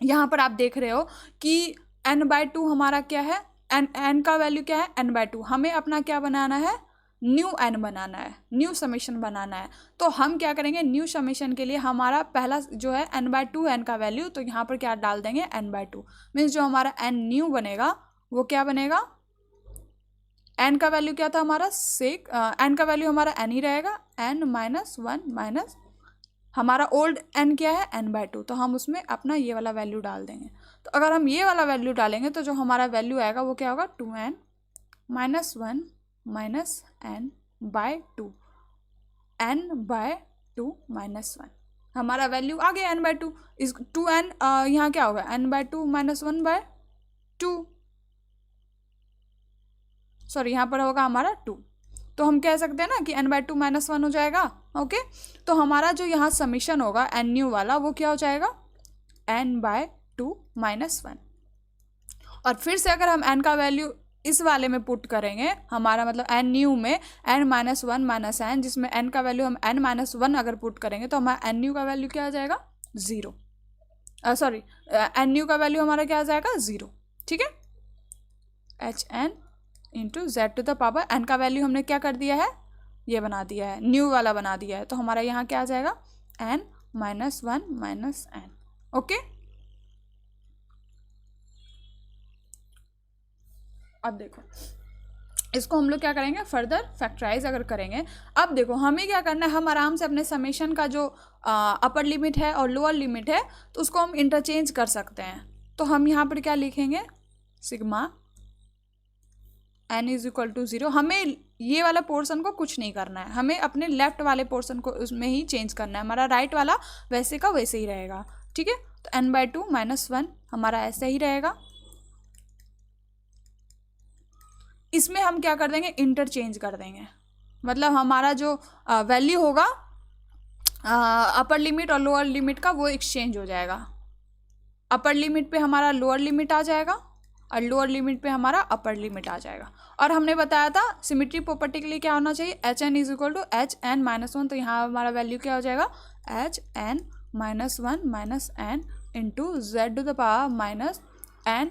S1: यहाँ पर आप देख रहे हो कि n/2 हमारा क्या है, n का वैल्यू क्या है, n/2। हमें अपना क्या बनाना है, न्यू n बनाना है, न्यू समेशन बनाना है। तो हम क्या करेंगे, न्यू समेशन के लिए हमारा पहला जो है n/2 n का वैल्यू, तो यहाँ पर क्या डाल देंगे, n/2। मीन्स जो हमारा n न्यू बनेगा वो क्या बनेगा, n का वैल्यू क्या था हमारा, n का वैल्यू हमारा n ही रहेगा, n-1 हमारा ओल्ड n क्या है, n/2। तो हम उसमें अपना ये वाला वैल्यू डाल देंगे। तो अगर हम ये वाला वैल्यू डालेंगे तो जो हमारा वैल्यू आएगा वो क्या होगा, 2n - 1 - n/2, n/2 - 1 हमारा वैल्यू आ गया n/2। इस 2n यहाँ क्या होगा, n/2 - 1/2, सॉरी यहाँ पर होगा हमारा 2। तो हम कह सकते हैं ना कि n/2 - 1 हो जाएगा। ओके, तो हमारा जो यहाँ समीशन होगा n न्यू वाला वो क्या हो जाएगा, n/2 - 1। और फिर से अगर हम n का वैल्यू इस वाले में पुट करेंगे, हमारा मतलब n न्यू में n-1 - n, जिसमें n का वैल्यू हम n-1 अगर पुट करेंगे तो हमारा n न्यू का वैल्यू क्या आ जाएगा, 0। सॉरी, n न्यू का वैल्यू हमारा क्या आ जाएगा, 0। ठीक है, hn into Z to the power n का वैल्यू हमने क्या कर दिया है, ये बना दिया है, न्यू वाला बना दिया है। तो हमारा यहाँ क्या आ जाएगा, n-1 - n। ओके, अब देखो इसको हम लोग क्या करेंगे, फर्दर फैक्टराइज अगर करेंगे। अब देखो हमें क्या करना है, हम आराम से अपने समेशन का जो अपर लिमिट है और लोअर लिमिट है तो उसको हम इंटरचेंज कर सकते हैं। तो हम यहाँ पर क्या लिखेंगे, sigma n is equal to 0। हमें ये वाला पोर्शन को कुछ नहीं करना है, हमें अपने लेफ्ट वाले पोर्शन को उसमें ही चेंज करना है। हमारा राइट वाला वैसे का वैसे ही रहेगा। ठीक है, तो n/2 - 1 हमारा ऐसे ही रहेगा। इसमें हम क्या कर देंगे, इंटरचेंज कर देंगे। मतलब हमारा जो वैल्यू होगा अपर लिमिट और लोअर लिमिट का, वो एक्सचेंज हो जाएगा। अपर लिमिट पे हमारा लोअर लिमिट आ जाएगा और लोअर लिमिट पे हमारा अपर लिमिट आ जाएगा। और हमने बताया था सिमेट्री प्रॉपर्टी के लिए क्या होना चाहिए, hn is equal to hn - 1। तो यहाँ हमारा वैल्यू क्या हो जाएगा, hn - 1 - n into Z to the power -n - 1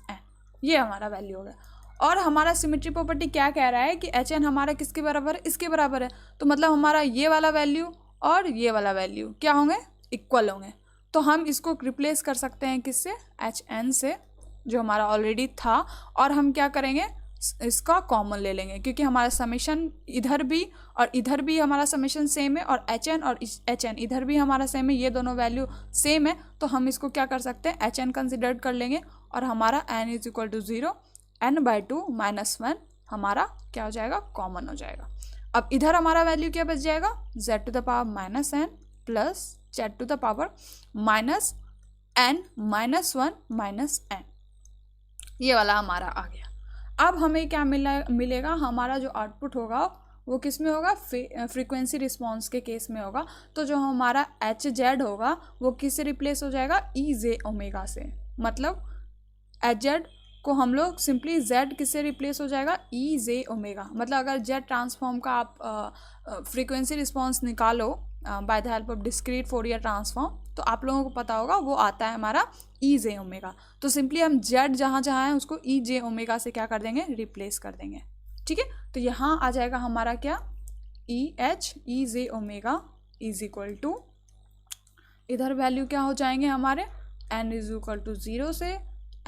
S1: - n, ये हमारा वैल्यू हो गया। और हमारा सिमेट्री प्रॉपर्टी क्या कह रहा है कि hn हमारा किसके बराबर है, इसके बराबर है। तो मतलब हमारा ये वाला वैल्यू और ये वाला वैल्यू क्या होंगे, इक्वल होंगे। तो हम इसको रिप्लेस कर सकते हैं किससे, hn से, जो हमारा ऑलरेडी था। और हम क्या करेंगे, इसका कॉमन ले लेंगे, क्योंकि हमारा समेशन इधर भी और इधर भी हमारा समेशन सेम है, और hn और hn इधर भी हमारा सेम है, ये दोनों वैल्यू सेम है। तो हम इसको क्या कर सकते हैं, hn कंसिडर कर लेंगे और हमारा n is equal to 0, n/2 - 1 हमारा क्या हो जाएगा, कॉमन हो जाएगा। अब इधर हमारा वैल्यू क्या बच जाएगा, z to the power -n plus z to the power -n - 1 - n, ये वाला हमारा आ गया। अब हमें क्या मिलेगा, हमारा जो आउटपुट होगा वो किस में होगा, फ्रीक्वेंसी रिस्पॉन्स के केस में होगा। तो जो हमारा hz होगा वो किससे रिप्लेस हो जाएगा, e-j-ω से। मतलब hz को हम लोग सिंपली z किससे रिप्लेस हो जाएगा, e-j-ω। मतलब अगर z ट्रांसफॉर्म का आप फ्रीक्वेंसी रिस्पॉन्स निकालो bye the help of discrete Fourier transform, तो आप लोगों को पता होगा वो आता है हमारा e-j-ω। तो सिंपली हम z जहाँ जहाँ है उसको e-j-ω से क्या कर देंगे, रिप्लेस कर देंगे। ठीक है, तो यहाँ आ जाएगा हमारा क्या, e-j-ω इज इक्वल टू, इधर वैल्यू क्या हो जाएंगे हमारे, n इज इक्वल टू 0 से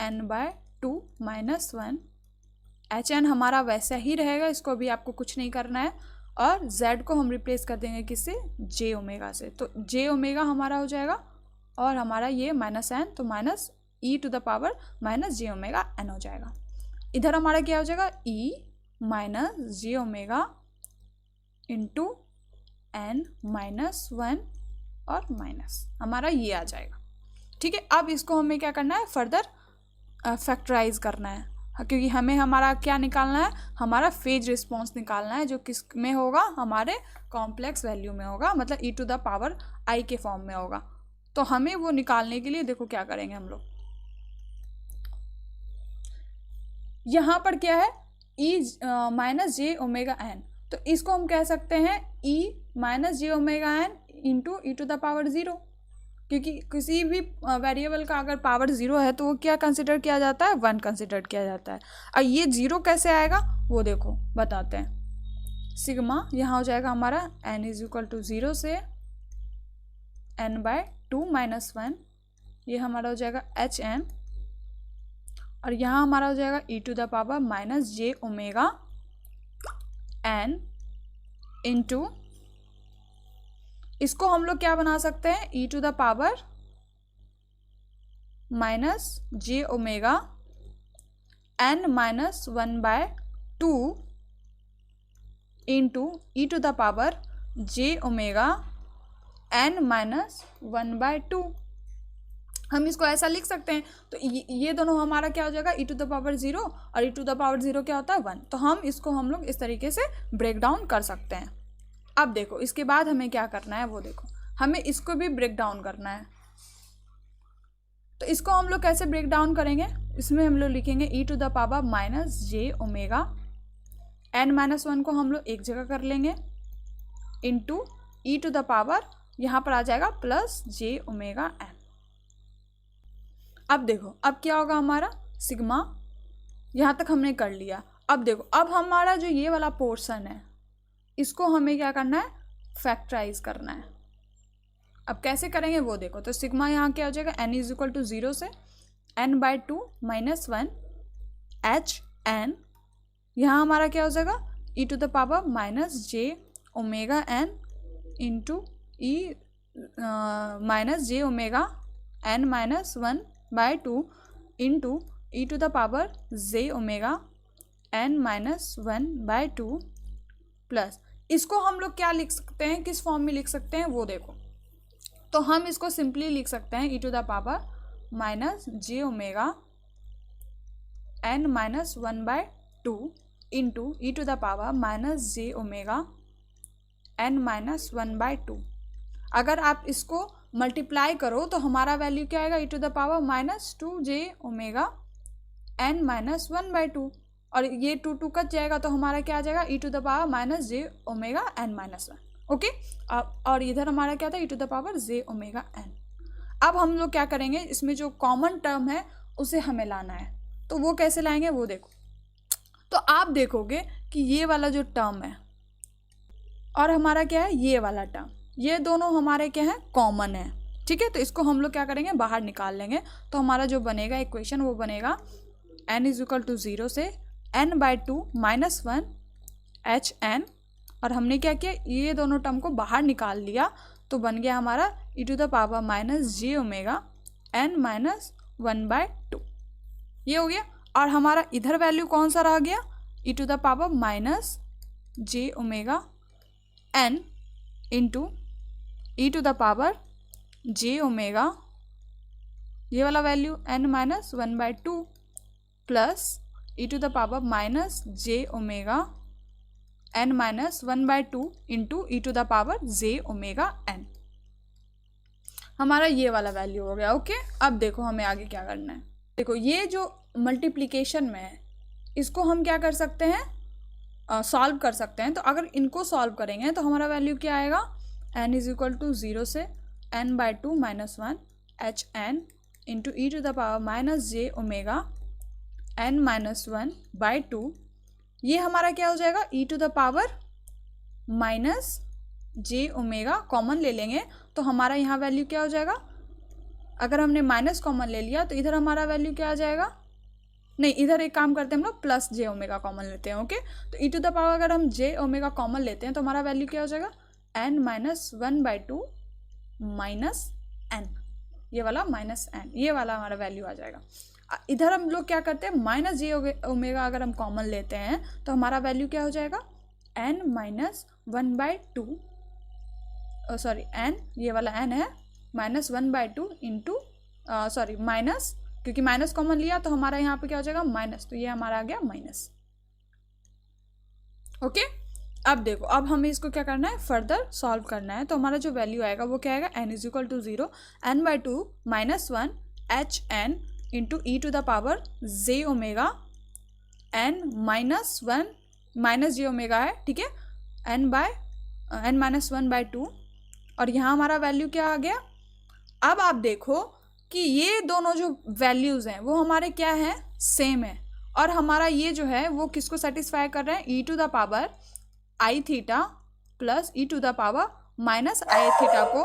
S1: n/2 - 1। hn हमारा वैसा ही रहेगा, इसको भी आपको कुछ नहीं करना है। और z को हम रिप्लेस कर देंगे किससे, j-ω से। तो j-ω हमारा हो जाएगा और हमारा ये -n, तो -e to the power -j-ω-n हो जाएगा। इधर हमारा क्या हो जाएगा, e - j-ω इंटू n -1 और माइनस, हमारा ये आ जाएगा। ठीक है, अब इसको हमें क्या करना है, फर्दर फैक्टराइज करना है, क्योंकि हमें हमारा क्या निकालना है, हमारा फेज रिस्पॉन्स निकालना है, जो किस में होगा, हमारे कॉम्प्लेक्स वैल्यू में होगा, मतलब e to the power i के फॉर्म में होगा। तो तो हमें वो निकालने के लिए देखो क्या करेंगे हम लोग, यहाँ पर क्या है ई माइनस जे ओमेगा एन, तो इसको हम कह सकते हैं e minus J omega n into E to the power zero, क्योंकि किसी भी वेरिएबल का अगर पावर ज़ीरो है तो वो क्या कंसिडर किया जाता है, 1 कंसिडर किया जाता है। और ये ज़ीरो कैसे आएगा वो देखो बताते हैं। सिग्मा यहाँ हो जाएगा हमारा n इज इक्वल टू 0 से n/2 माइनस 1, ये हमारा हो जाएगा एच एन, और यहाँ हमारा हो जाएगा e to the power minus J omega n into, इसको हम लोग क्या बना सकते हैं, e to the power minus J omega N minus 1/2 into E to the power j omega N minus 1/2। हम इसको ऐसा लिख सकते हैं। तो ये दोनों हमारा क्या हो जाएगा, ई टू द पावर 0, और ई टू द पावर 0 क्या होता है 1। तो हम इसको हम लोग इस तरीके से ब्रेक डाउन कर सकते हैं। अब देखो इसके बाद हमें क्या करना है वो देखो, हमें इसको भी ब्रेक डाउन करना है। तो इसको हम लोग कैसे ब्रेक डाउन करेंगे, इसमें हम लोग लिखेंगे e to the power minus J omega N minus 1 को हम लोग एक जगह कर लेंगे into E to the power, यहाँ पर आ जाएगा प्लस जे ओमेगा एन। अब देखो अब क्या होगा हमारा सिग्मा, यहाँ तक हमने कर लिया। अब देखो अब हमारा जो ये वाला पोर्शन है इसको हमें क्या करना है, फैक्टराइज करना है। अब कैसे करेंगे वो देखो, तो सिग्मा यहाँ क्या हो जाएगा, n इज इक्वल टू 0 से n/2 माइनस 1 एच एन, यहाँ हमारा क्या हो जाएगा e to the power minus J omega n into e minus J omega N minus 1/2 into E to the power j omega N minus 1/2 plus, इसको हम लोग क्या लिख सकते हैं, किस फॉर्म में लिख सकते हैं वो देखो। तो हम इसको सिंपली लिख सकते हैं e to the power minus J omega N minus 1/2 into E to the power minus J omega N minus 1/2। अगर आप इसको मल्टीप्लाई करो तो हमारा वैल्यू क्या आएगा, e to the power minus 2 j omega N minus 1/2, और ये 2 कट जाएगा तो हमारा क्या आ जाएगा e to the power minus J omega N minus 1। Okay, और इधर हमारा क्या था e to the power j omega n. अब हम लोग क्या करेंगे, इसमें जो कॉमन टर्म है उसे हमें लाना है। तो वो कैसे लाएंगे वो देखो। तो आप देखोगे कि ये वाला जो टर्म है और हमारा क्या है ये वाला टर्म, ये दोनों हमारे क्या है कॉमन है। ठीक है, तो इसको हम लोग क्या करेंगे बाहर निकाल लेंगे। तो हमारा जो बनेगा इक्वेशन वो बनेगा n इज इक्वल टू 0 से n/2 माइनस 1 एच एन, और हमने क्या किया ये दोनों टर्म को बाहर निकाल लिया। तो बन गया हमारा e to the power minus J omega N minus 1/2, ये हो गया। और हमारा इधर वैल्यू कौन सा रह गया, e to the power minus J omega n into E to the power j omega, ये वाला value n minus 1/2 plus e to the power minus J omega N minus 1/2 into E to the power j omega n. हमारा ये वाला value हो गया। Okay, अब देखो हमें आगे क्या करना है। देखो ये जो मल्टीप्लिकेशन में है इसको हम क्या कर सकते हैं, सॉल्व कर सकते हैं। तो अगर इनको सॉल्व करेंगे तो हमारा वैल्यू क्या आएगा, n इज इक्वल टू 0 से n/2 minus 1 H N into E to the power minus J omega N minus 1/2, ये हमारा क्या हो जाएगा e to the power minus J omega, common ले लेंगे तो हमारा यहाँ वैल्यू क्या हो जाएगा, अगर हमने माइनस कॉमन ले लिया तो इधर हमारा वैल्यू क्या आ जाएगा, नहीं इधर एक काम करते हैं हम लोग प्लस जे ओमेगा कॉमन लेते हैं। ओके, तो ई टू द पावर अगर हम जे ओमेगा कॉमन लेते हैं तो हमारा वैल्यू क्या हो जाएगा n माइनस 1/2 माइनस एन, ये वाला माइनस एन, ये वाला हमारा वैल्यू आ जाएगा। इधर हम लोग क्या करते हैं माइनस जे ओमेगा अगर हम कॉमन लेते हैं तो हमारा वैल्यू क्या हो जाएगा n माइनस 1/2, सॉरी n, ये वाला n है माइनस 1/2 इंटू सॉरी माइनस, क्योंकि माइनस कॉमन लिया तो हमारा यहाँ पे क्या हो जाएगा माइनस, तो ये हमारा आ गया माइनस। ओके, अब देखो, अब हमें इसको क्या करना है, फर्दर सॉल्व करना है। तो हमारा जो वैल्यू आएगा वो क्या आएगा, n is equal to 0 n/2 -1 h n into E to the power j omega n -1 minus J omega है, ठीक है, n-1/2। और यहाँ हमारा वैल्यू क्या आ गया। अब आप देखो कि ये दोनों जो वैल्यूज़ हैं वो हमारे क्या हैं, सेम है। और हमारा ये जो है वो किसको सेटिस्फाई कर रहे हैं, e to the power i theta plus e to the power minus i theta को,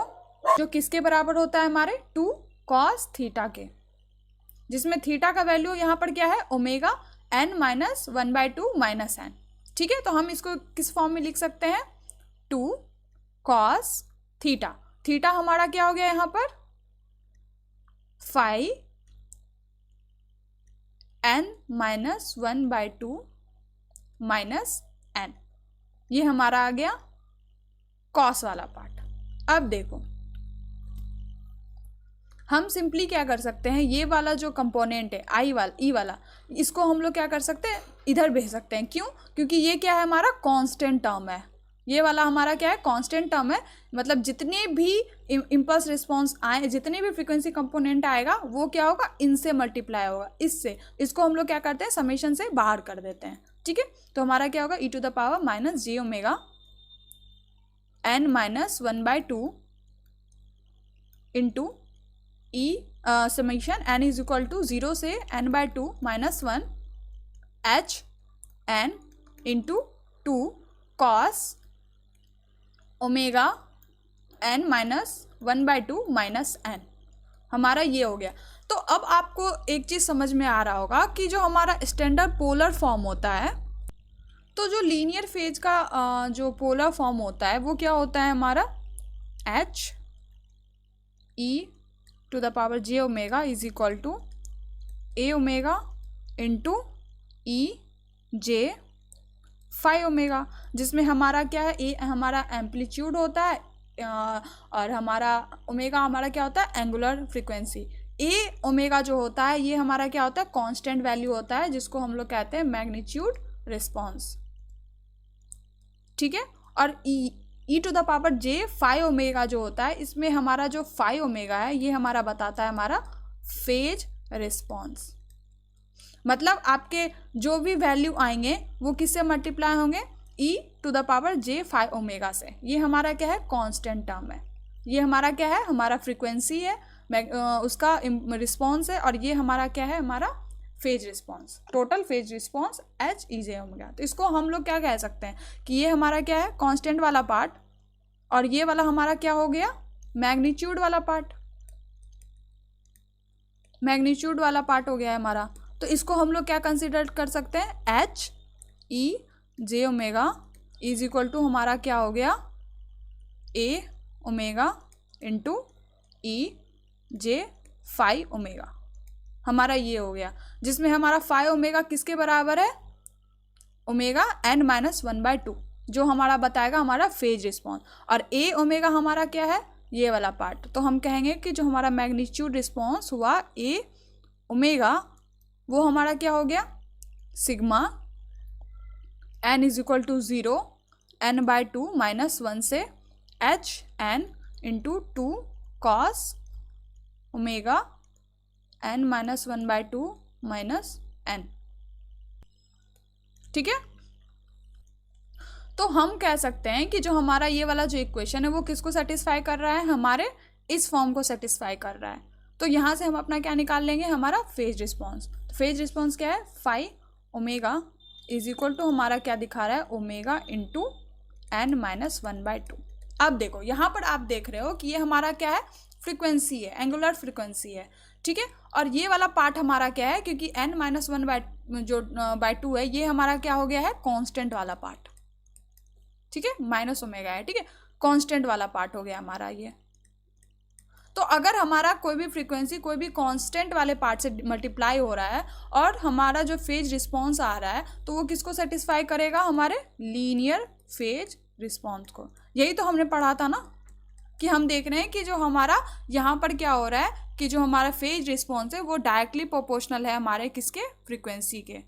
S1: जो किसके बराबर होता है, हमारे 2 cos थीटा के, जिसमें थीटा का वैल्यू यहाँ पर क्या है, ओमेगा n -1/2 माइनस n। ठीक है, तो हम इसको किस फॉर्म में लिख सकते हैं, 2 cos थीटा। थीटा हमारा क्या हो गया यहाँ पर, 5 n -1/2 माइनस n। ये हमारा आ गया कॉस वाला पार्ट। अब देखो हम सिंपली क्या कर सकते हैं, ये वाला जो कंपोनेंट है आई वाला ई वाला, इसको हम लोग क्या कर सकते हैं, इधर भेज सकते हैं। क्यों, क्योंकि ये क्या है, हमारा कांस्टेंट टर्म है। ये वाला हमारा क्या है, कांस्टेंट टर्म है। मतलब जितने भी इम्पल्स रिस्पॉन्स आए, जितने भी फ्रीक्वेंसी कंपोनेंट आएगा वो क्या होगा, इनसे मल्टीप्लाई होगा, इससे। इसको हम लोग क्या करते हैं, समेशन से बाहर कर देते हैं। ठीक है, तो हमारा क्या होगा, e to the power minus J omega n -1/2 into e summation n is equal to 0 से n/2 -1 h n into 2 cos omega n -1/2 minus n। हमारा ये हो गया। तो अब आपको एक चीज़ समझ में आ रहा होगा कि जो हमारा स्टैंडर्ड पोलर फॉर्म होता है, तो जो लीनियर फेज का जो पोलर फॉर्म होता है वो क्या होता है, हमारा h e to the power j omega is equal to a omega into e j 5 omega, जिसमें हमारा क्या है, ए हमारा एम्पलीट्यूड होता है और हमारा ओमेगा हमारा क्या होता है, एंगुलर फ्रीक्वेंसी। ए ओमेगा जो होता है ये हमारा क्या होता है, कांस्टेंट वैल्यू होता है, जिसको हम लोग कहते हैं मैग्नीट्यूड रिस्पॉन्स। ठीक है, और e to the power j 5 omega जो होता है, इसमें हमारा जो 5 ओमेगा है ये हमारा बताता है हमारा फेज रिस्पॉन्स। मतलब आपके जो भी वैल्यू आएंगे वो किससे मल्टीप्लाई होंगे, e to the power j 5 omega से। ये हमारा क्या है, कांस्टेंट टर्म है। ये हमारा क्या है, हमारा फ्रीक्वेंसी है, उसका रिस्पॉन्स है। और ये हमारा क्या है, हमारा phase response, total phase response h ई जे ओमेगा। तो इसको हम लोग क्या कह सकते हैं कि ये हमारा क्या है, कांस्टेंट वाला पार्ट, और ये वाला हमारा क्या हो गया, मैग्नीट्यूड वाला पार्ट। मैग्नीट्यूड वाला पार्ट हो गया है हमारा। तो इसको हम लोग क्या कंसिडर कर सकते हैं, H E J omega is equal to हमारा क्या हो गया, A omega into E J 5 omega. हमारा ये हो गया, जिसमें हमारा 5 ओमेगा किसके बराबर है, ओमेगा n -1/2, जो हमारा बताएगा हमारा फेज रिस्पॉन्स। और ए ओमेगा हमारा क्या है, ये वाला पार्ट। तो हम कहेंगे कि जो हमारा मैग्नीट्यूड रिस्पॉन्स हुआ ए ओमेगा, वो हमारा क्या हो गया, sigma n is equal to 0 n/2 -1 से h n into 2 cos omega n -1/2 minus n। ठीक है, तो हम कह सकते हैं कि जो हमारा ये वाला जो इक्वेशन है वो किसको सेटिस्फाई कर रहा है, हमारे इस फॉर्म को सेटिस्फाई कर रहा है। तो यहाँ से हम अपना क्या निकाल लेंगे, हमारा फेज रिस्पॉन्स। तो फेज रिस्पॉन्स क्या है, 5 ओमेगा इज इक्वल टू हमारा क्या दिखा रहा है, ओमेगा इंटू n -1/2। अब देखो यहाँ पर आप देख रहे हो कि ये हमारा क्या है, फ्रीक्वेंसी है, एंगुलर फ्रीक्वेंसी है। ठीक है, और ये वाला पार्ट हमारा क्या है, क्योंकि n -1/2 है, ये हमारा क्या हो गया है, कांस्टेंट वाला पार्ट। ठीक है, माइनस ओमेगा है, ठीक है, कांस्टेंट वाला पार्ट हो गया हमारा ये। तो अगर हमारा कोई भी फ्रीक्वेंसी कोई भी कांस्टेंट वाले पार्ट से मल्टीप्लाई हो रहा है और हमारा जो फेज रिस्पॉन्स आ रहा है, तो वो किसको सेटिस्फाई करेगा, हमारे लीनियर फेज रिस्पॉन्स को। यही तो हमने पढ़ा था ना, कि हम देख रहे हैं कि जो हमारा यहाँ पर क्या हो रहा है कि जो हमारा फेज रिस्पॉन्स है वो डायरेक्टली प्रोपोर्शनल है हमारे किसके, फ्रीक्वेंसी के।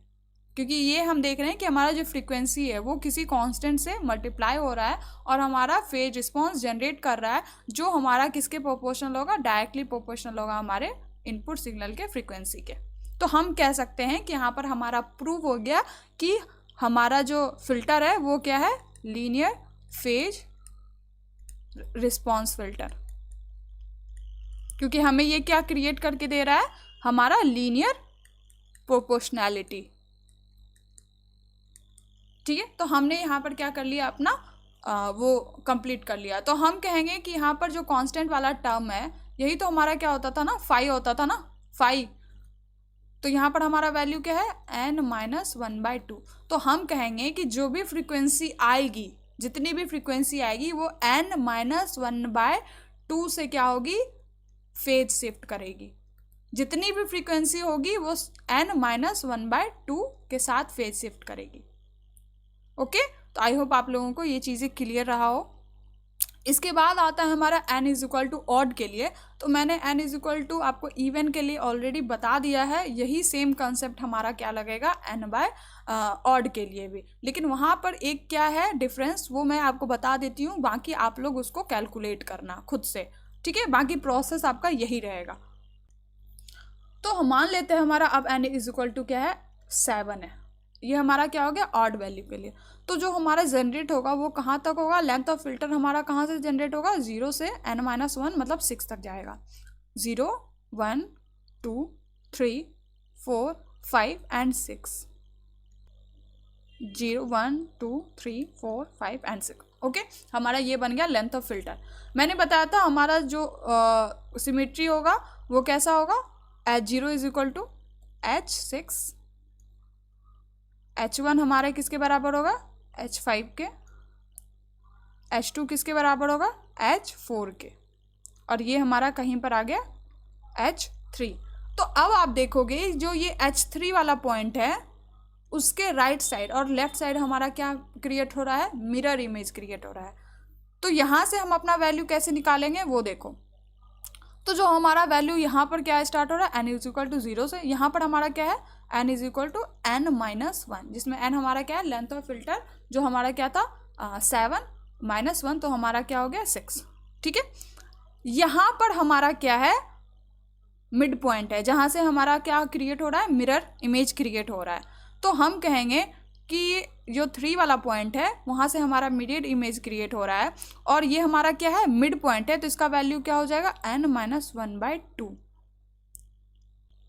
S1: क्योंकि ये हम देख रहे हैं कि हमारा जो फ्रीक्वेंसी है वो किसी कांस्टेंट से मल्टीप्लाई हो रहा है और हमारा फेज रिस्पॉन्स जनरेट कर रहा है, जो हमारा किसके प्रोपोर्शनल होगा, डायरेक्टली प्रोपोर्शनल होगा हमारे इनपुट सिग्नल के फ्रीक्वेंसी के। तो हम कह सकते हैं कि यहाँ पर हमारा प्रूव हो गया कि हमारा जो फिल्टर है वो क्या है, लीनियर फेज रिस्पॉन्स फिल्टर, क्योंकि हमें ये क्या क्रिएट करके दे रहा है, हमारा लीनियर प्रोपोर्शनैलिटी। ठीक है, तो हमने यहाँ पर क्या कर लिया, अपना वो कंप्लीट कर लिया। तो हम कहेंगे कि यहाँ पर जो कांस्टेंट वाला टर्म है, यही तो हमारा क्या होता था ना, फाई होता था ना, फाई। तो यहाँ पर हमारा वैल्यू क्या है, n-1/2। तो हम कहेंगे कि जो भी फ्रीक्वेंसी आएगी, जितनी भी फ्रीक्वेंसी आएगी वो n-1/2 से क्या होगी, फेज शिफ्ट करेगी। जितनी भी फ्रीक्वेंसी होगी वो n-1/2 के साथ फेज शिफ्ट करेगी। ओके, तो आई होप आप लोगों को ये चीज़ें क्लियर रहा हो। इसके बाद आता है हमारा n is equal to odd के लिए। तो मैंने n इज इक्वल टू आपको इवन के लिए ऑलरेडी बता दिया है। यही सेम कंसेप्ट हमारा क्या लगेगा, n/ऑड के लिए भी, लेकिन वहाँ पर एक क्या है डिफरेंस, वो मैं आपको बता देती हूँ, बाकी आप लोग उसको कैलकुलेट करना खुद से। ठीक है, बाकी प्रोसेस आपका यही रहेगा। तो हम मान लेते हैं हमारा अब n इज इक्वल टू क्या है, 7 है। ये हमारा क्या हो गया, ऑड वैल्यू के लिए। तो जो हमारा जनरेट होगा वो कहाँ तक होगा, लेंथ ऑफ फिल्टर हमारा कहाँ से जनरेट होगा, 0 से n-1 मतलब 6 तक जाएगा। 0 1 2 3 4 5 एंड 6। 0 1 2 3 4 5 एंड 6। ओके, हमारा ये बन गया लेंथ ऑफ फिल्टर। मैंने बताया था हमारा जो सिमेट्री होगा वो कैसा होगा, h0 is equal to h6, h1 हमारे किसके बराबर होगा, h5 के, h2 किसके बराबर होगा, h4 के, और ये हमारा कहीं पर आ गया h3। तो अब आप देखोगे जो ये h3 वाला पॉइंट है उसके राइट साइड और लेफ्ट साइड हमारा क्या क्रिएट हो रहा है, मिरर इमेज क्रिएट हो रहा है। तो यहाँ से हम अपना वैल्यू कैसे निकालेंगे वो देखो। तो जो हमारा वैल्यू यहाँ पर क्या स्टार्ट हो रहा है, n इज इक्वल टू 0 से, यहाँ पर हमारा क्या है, n is equal to n-1, जिसमें n हमारा क्या है, लेंथ ऑफ फिल्टर, जो हमारा क्या था 7 -1, तो हमारा क्या हो गया 6। ठीक है, यहाँ पर हमारा क्या है, मिड पॉइंट है, जहाँ से हमारा क्या क्रिएट हो रहा है, मिरर इमेज क्रिएट हो रहा है। तो हम कहेंगे कि जो 3 वाला पॉइंट है वहाँ से हमारा मिरर इमेज क्रिएट हो रहा है, और ये हमारा क्या है, मिड पॉइंट है, तो इसका वैल्यू क्या हो जाएगा, n-1/2।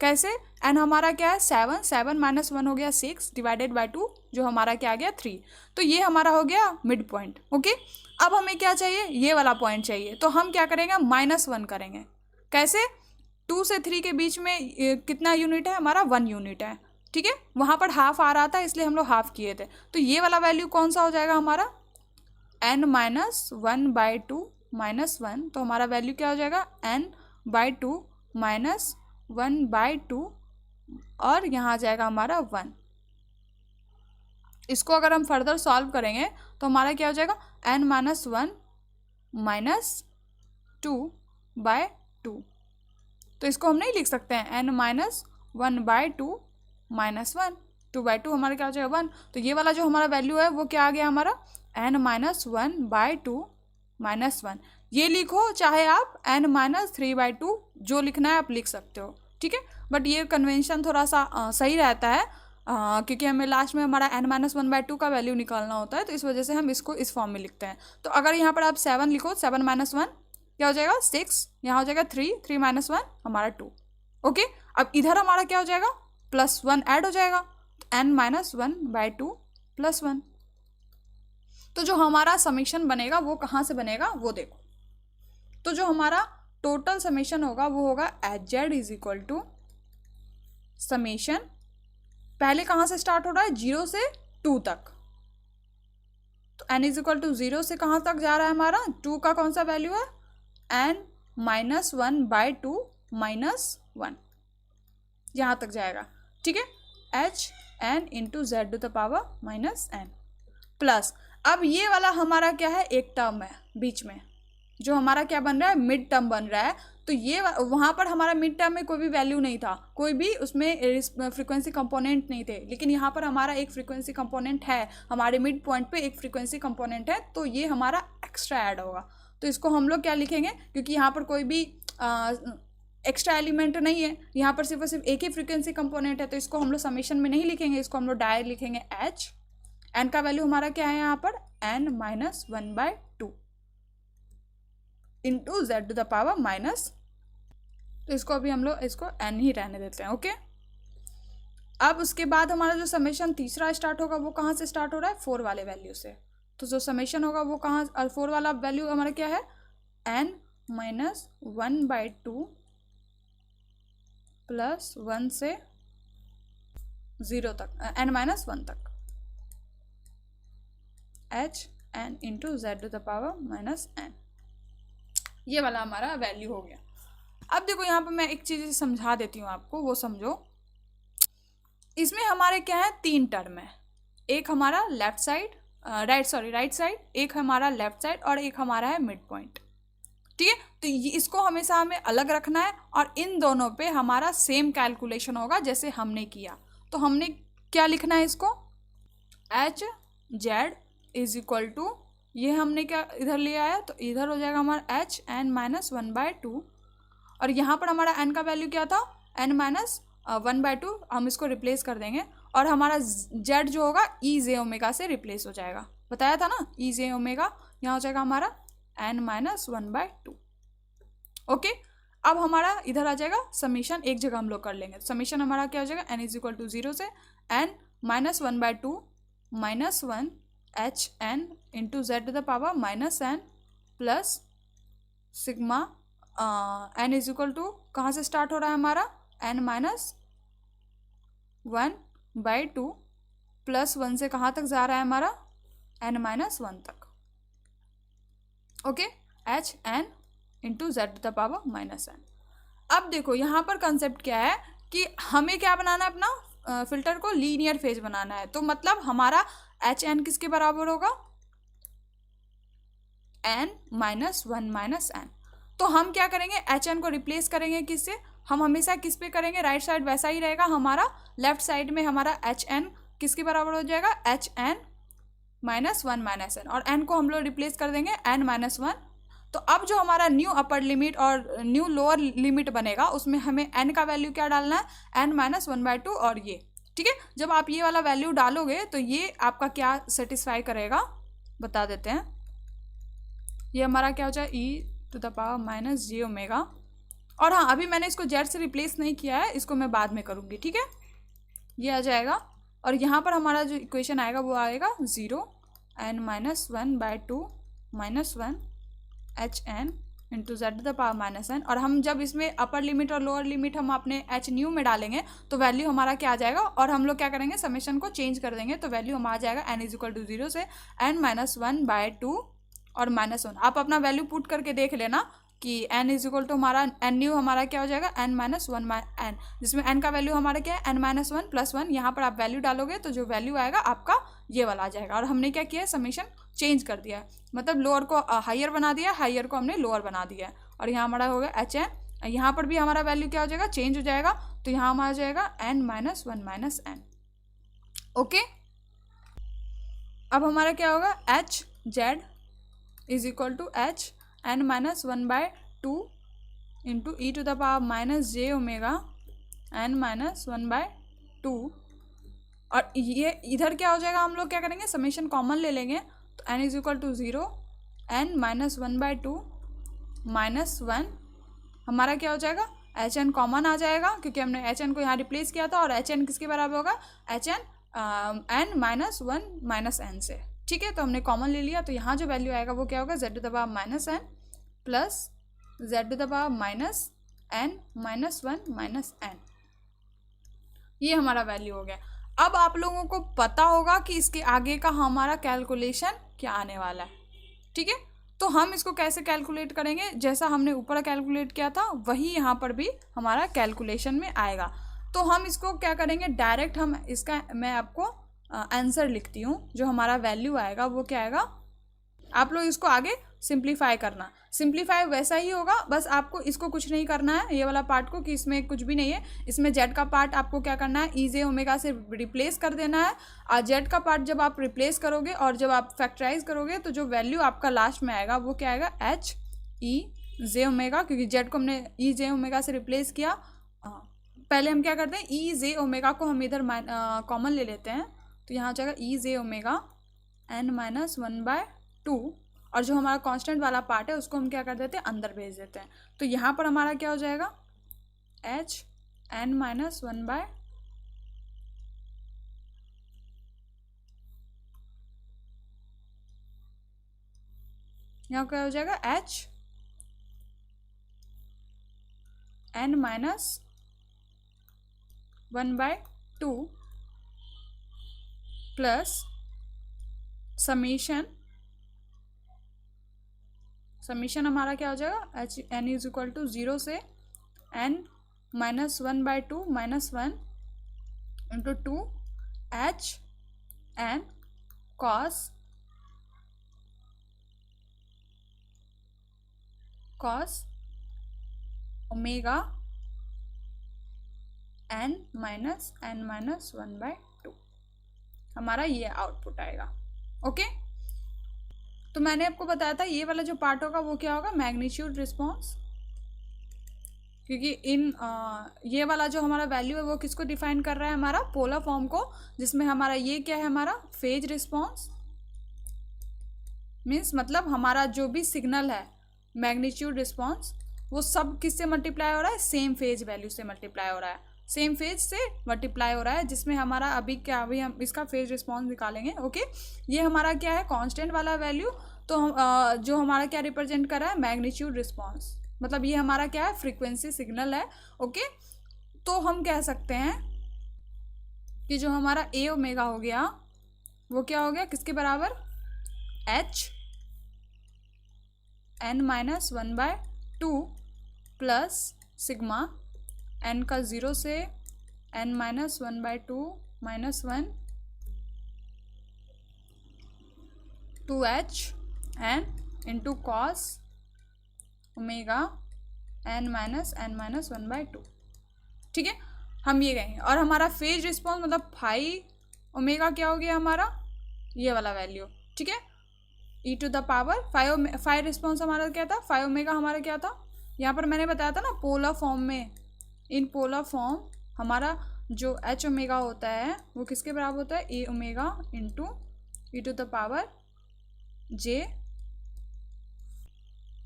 S1: कैसे, n हमारा क्या है 7, 7 - 1 हो गया 6 डिवाइडेड बाय 2, जो हमारा क्या आ गया 3। तो ये हमारा हो गया मिड पॉइंट। ओके, अब हमें क्या चाहिए, ये वाला पॉइंट चाहिए। तो हम क्या करेंगे, -1 करेंगे। कैसे, 2 से 3 के बीच में कितना यूनिट है हमारा, 1 यूनिट है। ठीक है, वहाँ पर हाफ आ रहा था इसलिए हम लोग हाफ किए थे। तो ये वाला वैल्यू कौन सा हो जाएगा हमारा, n-1/2 -1, तो हमारा वैल्यू क्या हो जाएगा, n/2 -1/2, और यहाँ आ जाएगा हमारा 1। इसको अगर हम फर्दर सॉल्व करेंगे तो हमारा क्या हो जाएगा, n-1 -2/2। तो इसको हम नहीं लिख सकते हैं, n-1/2 -1, 2/2 हमारा क्या हो जाएगा 1। तो ये वाला जो हमारा वैल्यू है वो क्या आ गया हमारा, n-1/2 -1। ये लिखो, चाहे आप n-3/2 जो लिखना है आप लिख सकते हो। ठीक है, बट ये कन्वेंशन थोड़ा सा सही रहता है, क्योंकि हमें लास्ट में हमारा n-1/2 का वैल्यू निकालना होता है, तो इस वजह से हम इसको इस फॉर्म में लिखते हैं। तो अगर यहाँ पर आप 7 लिखो, 7 - 1 क्या हो जाएगा 6, यहाँ हो जाएगा 3, 3 - 1 हमारा 2। ओके, अब इधर हमारा क्या हो जाएगा, +1 ऐड हो जाएगा, n-1/2 +1। तो जो हमारा समेशन बनेगा वो कहाँ से बनेगा वो देखो। तो जो हमारा टोटल समेशन होगा वो होगा hz is equal to summation, पहले कहाँ से स्टार्ट हो रहा है, 0 से 2 तक। तो n इज इक्वल टू 0 से कहाँ तक जा रहा है हमारा, 2 का कौन सा वैल्यू है, n-1/2 -1, यहाँ तक जाएगा। ठीक है, hn इंटू z⁻⁻n प्लस, अब ये वाला हमारा क्या है, एक टर्म है बीच में, जो हमारा क्या बन रहा है, मिड टर्म बन रहा है। तो ये वहाँ पर हमारा मिड टर्म में कोई भी वैल्यू नहीं था, कोई भी उसमें फ्रीक्वेंसी कंपोनेंट नहीं थे, लेकिन यहाँ पर हमारा एक फ्रीक्वेंसी कंपोनेंट है, हमारे मिड पॉइंट पे एक फ्रीक्वेंसी कंपोनेंट है, तो ये हमारा एक्स्ट्रा ऐड होगा। तो इसको हम लोग क्या लिखेंगे, क्योंकि यहाँ पर कोई भी एक्स्ट्रा एलिमेंट नहीं है, यहाँ पर सिर्फ और सिर्फ एक ही फ्रीक्वेंसी कंपोनेंट है, तो इसको हम लोग समेशन में नहीं लिखेंगे, इसको हम लोग डायरेक्ट लिखेंगे एच। एन का वैल्यू हमारा क्या है यहाँ पर, N minus 1/2 into Z to the power minus, तो इसको अभी हम लोग इसको एन ही रहने देते हैं। ओके, अब उसके बाद हमारा जो समेशन तीसरा स्टार्ट होगा वो कहाँ से स्टार्ट हो रहा है, 4 वाले वैल्यू से। तो जो समेशन होगा वो कहाँ, और 4 वाला वैल्यू हमारा क्या है, एन माइनस 1/2 प्लस 1 से 0 तक, एन माइनस 1 तक, H N into Z to the power minus N, ये वाला हमारा वैल्यू हो गया। अब देखो यहाँ पर मैं एक चीज़ समझा देती हूँ आपको, वो समझो। इसमें हमारे क्या है, 3 टर्म है, एक हमारा लेफ्ट साइड राइट साइड, एक हमारा लेफ्ट साइड और एक हमारा है मिड पॉइंट। ठीक है, तो इसको हमेशा हमें अलग रखना है और इन दोनों पे हमारा सेम कैलकुलेशन होगा जैसे हमने किया। तो हमने क्या लिखना है इसको, H Z is equal to, ये हमने क्या इधर लिया है, तो इधर हो जाएगा हमारा एच एन माइनस 1/2, और यहाँ पर हमारा एन का वैल्यू क्या था, एन माइनस 1/2, हम इसको रिप्लेस कर देंगे और हमारा जेड जो होगा ई जे ओमेगा से रिप्लेस हो जाएगा, बताया था ना, ई जे ओमेगा, यहाँ हो जाएगा हमारा एन माइनस 1/2। ओके, अब हमारा इधर आ जाएगा समीशन, एक जगह हम लोग कर लेंगे। समीशन हमारा क्या हो जाएगा, एन इज इक्वल टू 0 से N minus 1/2 minus 1 H N into Z to the power minus N plus sigma N is equal to, कहाँ से स्टार्ट हो रहा है हमारा, एन माइनस 1/2 प्लस 1 से कहाँ तक जा रहा है हमारा, एन माइनस 1 तक। Okay, H N into Z to the power minus N. अब देखो यहाँ पर कंसेप्ट क्या है कि हमें क्या बनाना है, अपना फिल्टर को लीनियर फेज बनाना है। तो मतलब हमारा एच एन किसके बराबर होगा, एन माइनस 1 माइनस एन। तो हम क्या करेंगे, एच एन को रिप्लेस करेंगे किससे, हम हमेशा किस पे करेंगे, राइट साइड वैसा ही रहेगा हमारा, लेफ्ट साइड में हमारा एच एन किसके बराबर हो जाएगा, H N minus 1 minus N, और एन को हम लोग रिप्लेस कर देंगे एन माइनस 1। तो अब जो हमारा न्यू अपर लिमिट और न्यू लोअर लिमिट बनेगा उसमें हमें एन का वैल्यू क्या डालना है, एन माइनस 1/2 और ये। ठीक है, जब आप ये वाला वैल्यू डालोगे तो ये आपका क्या सेटिस्फाई करेगा, बता देते हैं। ये हमारा क्या हो जाए, e to the power minus J omega, और हाँ अभी मैंने इसको जेड से रिप्लेस नहीं किया है, इसको मैं बाद में करूँगी। ठीक है, ये आ जाएगा, और यहाँ पर हमारा जो इक्वेशन आएगा वो आएगा 0 N minus 1/2 minus 1 H N into Z to the power minus N, और हम जब इसमें अपर लिमिट और लोअर लिमिट हम अपने एच न्यू में डालेंगे तो वैल्यू हमारा क्या आ जाएगा, और हम लोग क्या करेंगे, समेशन को चेंज कर देंगे, तो वैल्यू हमारा आ जाएगा एन इज इक्वल टू 0 से एन माइनस 1/2 और माइनस 1। आप अपना वैल्यू पुट करके देख लेना कि एन इज इक्वल टू हमारा एन न्यू हमारा क्या हो जाएगा, एन माइनस 1 एन, जिसमें एन का वैल्यू हमारा क्या है, एन माइनस 1 प्लस 1। यहाँ पर आप वैल्यू डालोगे तो जो वैल्यू आएगा आपका ये वाला आ जाएगा, और हमने क्या किया है, समेशन चेंज कर दिया है, मतलब लोअर को हायर बना दिया, हायर को हमने लोअर बना दिया है, और यहाँ हमारा हो गया एच एन, यहाँ पर भी हमारा वैल्यू क्या हो जाएगा, चेंज हो जाएगा, तो यहाँ हमारा जाएगा N minus 1 minus N. Okay, अब हमारा क्या होगा, H Z is equal to H N minus 1/2 into E to the power minus J omega N minus 1/2, और ये इधर क्या हो जाएगा, हम लोग क्या करेंगे, समेशन कॉमन ले लेंगे, तो N is equal to 0 N minus 1/2 minus 1, हमारा क्या हो जाएगा, एच एन कॉमन आ जाएगा क्योंकि हमने एच एन को यहाँ रिप्लेस किया था, और एच एन किसके बराबर होगा, H N N minus 1 minus N से। ठीक है, तो हमने कॉमन ले लिया, तो यहाँ जो वैल्यू आएगा वो क्या होगा, Z to the power minus N plus Z to the power minus N minus 1 minus N, ये हमारा वैल्यू हो गया। अब आप लोगों को पता होगा कि इसके आगे का हमारा कैलकुलेशन क्या आने वाला है। ठीक है, तो हम इसको कैसे कैलकुलेट करेंगे, जैसा हमने ऊपर कैलकुलेट किया था वही यहाँ पर भी हमारा कैलकुलेशन में आएगा। तो हम इसको क्या करेंगे, डायरेक्ट हम इसका, मैं आपको आंसर लिखती हूँ, जो हमारा वैल्यू आएगा वो क्या आएगा, आप लोग इसको आगे सिंप्लीफाई करना। सिंप्लीफाई वैसा ही होगा, बस आपको इसको कुछ नहीं करना है, ये वाला पार्ट को, कि इसमें कुछ भी नहीं है, इसमें जेड का पार्ट आपको क्या करना है, ई जे ओमेगा से रिप्लेस कर देना है। और जेड का पार्ट जब आप रिप्लेस करोगे और जब आप फैक्टराइज करोगे तो जो वैल्यू आपका लास्ट में आएगा वो क्या आएगा, एच ई जे ओमेगा, क्योंकि जेड को हमने ई जे ओमेगा से रिप्लेस किया। पहले हम क्या करते हैं, ई जे ओमेगा को हम इधर कॉमन ले लेते हैं, तो यहाँ हो जाएगा ई जे ओमेगा एन माइनस 1/2, और जो हमारा कांस्टेंट वाला पार्ट है उसको हम क्या कर देते हैं, अंदर भेज देते हैं। तो यहाँ पर हमारा क्या हो जाएगा, एच एन माइनस 1/, यहाँ क्या हो जाएगा, H N minus 1/2 plus summation हमारा क्या हो जाएगा, H N is equal to 0 से N minus 1/2 minus 1 into 2 H N cos omega N minus 1/2, हमारा ये आउटपुट आएगा। ओके, तो मैंने आपको बताया था ये वाला जो पार्ट होगा वो क्या होगा, मैग्नीट्यूड रिस्पॉन्स, क्योंकि ये वाला जो हमारा वैल्यू है वो किसको डिफाइन कर रहा है, हमारा पोलर फॉर्म को, जिसमें हमारा ये क्या है, हमारा फेज रिस्पॉन्स, मीन्स मतलब हमारा जो भी सिग्नल है मैग्नीट्यूड रिस्पॉन्स वो सब किससे मल्टीप्लाई हो रहा है, सेम फेज वैल्यू से मल्टीप्लाई हो रहा है, सेम फेज से मल्टीप्लाई हो रहा है, जिसमें हमारा अभी हम इसका फेज रिस्पॉन्स निकालेंगे। ओके, ये हमारा क्या है, कांस्टेंट वाला वैल्यू, तो हम जो हमारा क्या रिप्रेजेंट कर रहा है, मैग्नीट्यूड रिस्पॉन्स, मतलब ये हमारा क्या है, फ्रीक्वेंसी सिग्नल है। ओके, तो हम कह सकते हैं कि जो हमारा ए ओमेगा हो गया वो क्या हो गया, किसके बराबर, h N minus 1/2 plus sigma n का 0 से N minus 1/2 minus 1 two H N into cos omega N minus 1/2। ठीक है, हम ये कहेंगे, और हमारा फेज रिस्पॉन्स मतलब फाई ओमेगा क्या हो गया हमारा, ये वाला वैल्यू। ठीक है, e to the power five response हमारा क्या था, 5 ओमेगा हमारा क्या था, यहाँ पर मैंने बताया था ना पोलर फॉर्म में, इन पोलर फॉर्म हमारा जो एच ओमेगा होता है वो किसके बराबर होता है, a omega into E to the power j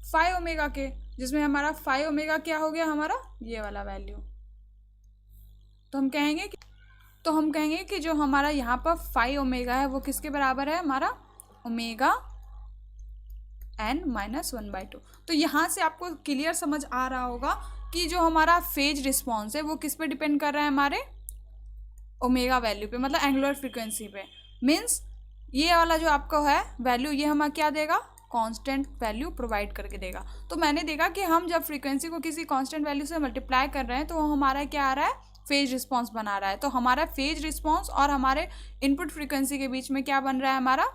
S1: 5 omega के, जिसमें हमारा 5 ओमेगा क्या हो गया, हमारा ये वाला वैल्यू। तो हम कहेंगे कि जो हमारा यहाँ पर 5 ओमेगा है वो किसके बराबर है, हमारा ओमेगा एन माइनस 1/2। तो यहाँ से आपको क्लियर समझ आ रहा होगा कि जो हमारा फेज रिस्पॉन्स है वो किस पे डिपेंड कर रहा है, हमारे ओमेगा वैल्यू पे, मतलब एंगुलर फ्रीक्वेंसी पे। मीन्स ये वाला जो आपका है वैल्यू, ये हमें क्या देगा, कांस्टेंट वैल्यू प्रोवाइड करके देगा। तो मैंने देखा कि हम जब फ्रीक्वेंसी को किसी कांस्टेंट वैल्यू से मल्टीप्लाई कर रहे हैं तो वो हमारा क्या आ रहा है, फेज रिस्पॉन्स बना रहा है। तो हमारा फेज रिस्पॉन्स और हमारे इनपुट फ्रीक्वेंसी के बीच में क्या बन रहा है, हमारा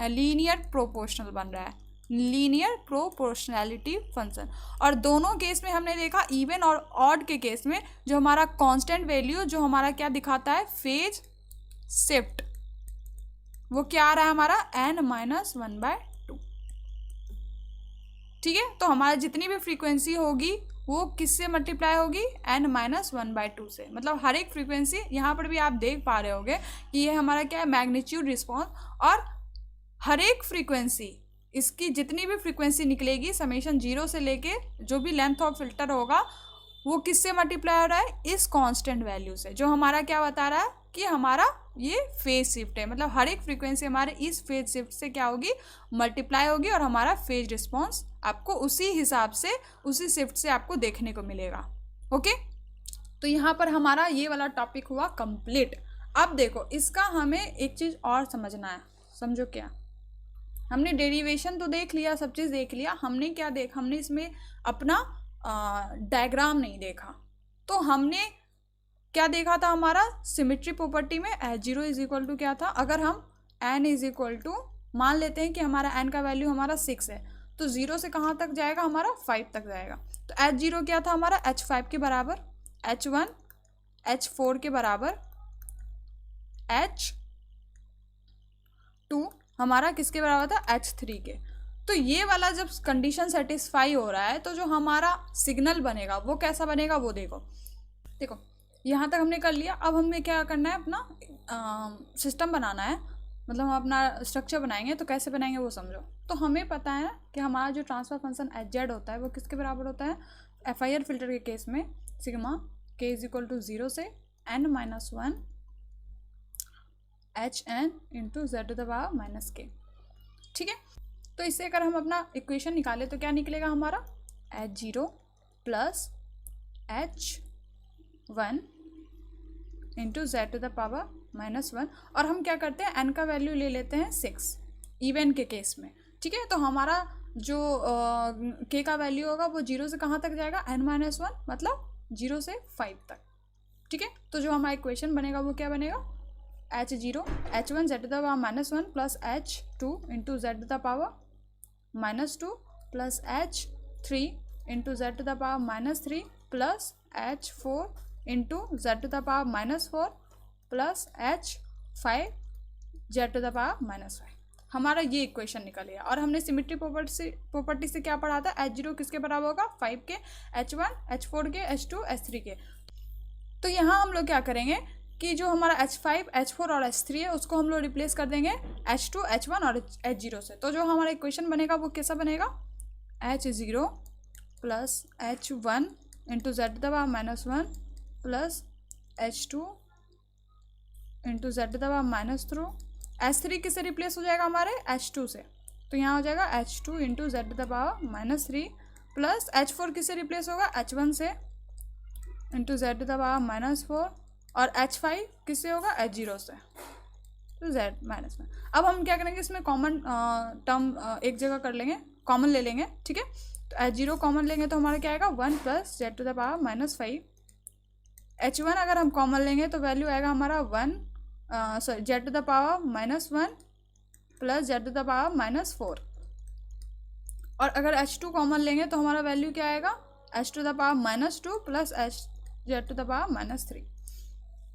S1: लीनियर प्रोपोर्शनल बन रहा है, लीनियर प्रोपोर्शनैलिटी फंक्शन। और दोनों केस में हमने देखा, इवन और ऑड के केस में जो हमारा कांस्टेंट वैल्यू जो हमारा क्या दिखाता है, फेज शिफ्ट, वो क्या आ रहा है हमारा n माइनस 1/2। ठीक है, तो हमारा जितनी भी फ्रीक्वेंसी होगी वो किससे मल्टीप्लाई होगी, n माइनस 1/2 से। मतलब हर एक फ्रीक्वेंसी, यहाँ पर भी आप देख पा रहे होंगे कि ये हमारा क्या है, मैग्नीट्यूड रिस्पॉन्स, और हर एक फ्रीक्वेंसी, इसकी जितनी भी फ्रीक्वेंसी निकलेगी समेशन 0 से लेके जो भी लेंथ ऑफ फिल्टर होगा वो किससे मल्टीप्लाई हो रहा है, इस कांस्टेंट वैल्यू से, जो हमारा क्या बता रहा है कि हमारा ये फेज शिफ्ट है। मतलब हर एक फ्रीक्वेंसी हमारे इस फेज शिफ्ट से क्या होगी, मल्टीप्लाई होगी, और हमारा फेज रिस्पॉन्स आपको उसी हिसाब से, उसी शिफ्ट से आपको देखने को मिलेगा। ओके, तो यहाँ पर हमारा ये वाला टॉपिक हुआ कंप्लीट। अब देखो, इसका हमें एक चीज़ और समझना है, समझो क्या, हमने डेरिवेशन तो देख लिया, सब चीज़ देख लिया, हमने क्या देखा, हमने इसमें अपना डायग्राम नहीं देखा। तो हमने क्या देखा था, हमारा सिमेट्री प्रॉपर्टी में H0 इज इक्वल टू क्या था, अगर हम n इज इक्वल टू मान लेते हैं कि हमारा n का वैल्यू हमारा 6 है, तो 0 से कहाँ तक जाएगा हमारा 5 तक जाएगा। तो H0 क्या था हमारा H5 के बराबर, H1 H4 के बराबर, H2 हमारा किसके बराबर था H3 के। तो ये वाला जब कंडीशन सेटिस्फाई हो रहा है तो जो हमारा सिग्नल बनेगा वो कैसा बनेगा वो देखो यहाँ तक हमने कर लिया। अब हमें क्या करना है, अपना सिस्टम बनाना है, मतलब हम अपना स्ट्रक्चर बनाएंगे। तो कैसे बनाएंगे वो समझो। तो हमें पता है कि हमारा जो ट्रांसफर फंक्शन HZ होता है वो किसके बराबर होता है, FIR फिल्टर के केस में sigma k is equal to 0 से n-1 HN into Z to the power minus k। ठीक है, तो इससे अगर हम अपना इक्वेशन निकालें तो क्या निकलेगा हमारा, H0 plus H1 into Z to the power -1। और हम क्या करते हैं, n का वैल्यू ले लेते हैं 6 इवन के केस में। ठीक है, तो हमारा जो k का वैल्यू होगा वो 0 से कहाँ तक जाएगा, n-1 मतलब 0 से 5 तक। ठीक है, तो जो हमारा इक्वेशन बनेगा वो क्या बनेगा, H0 H1 Z to the power -1 plus H2 into Z to the power -2 plus H3 into Z to the power -3 plus H4 into Z to the power -4 plus H5 Z to the power -5। हमारा ये equation निकल गया। और हमने symmetry property से क्या पढ़ा था, H0 किसके बराबर होगा, 5 के, H1 H4 के, H2 H3 के। तो यहाँ हम लोग क्या करेंगे कि जो हमारा H5 H4 और H3 है उसको हम लोग रिप्लेस कर देंगे H2 H1 और H0 से। तो जो हमारा इक्वेशन बनेगा वो कैसा बनेगा, H0 plus H1 into Z to the power -1 plus H2 into Z to the power -3। H3 किससे रिप्लेस हो जाएगा हमारे, H2 से। तो यहाँ हो जाएगा H2 into Z to the power -3 plus H4 किससे रिप्लेस होगा, H1 से into Z to the power -4 और H5 किससे होगा, H0 से, तो Z -1। अब हम क्या करेंगे, इसमें कॉमन टर्म एक जगह कर लेंगे, कॉमन ले लेंगे। ठीक है, तो H0 कॉमन लेंगे तो हमारा क्या आएगा, 1 plus Z to the power -5। H1 अगर हम कॉमन लेंगे तो वैल्यू आएगा हमारा Z to the power -1 plus Z to the power -4। और अगर H2 कॉमन लेंगे तो हमारा वैल्यू क्या आएगा, H to the power -2 plus Z to the power -3।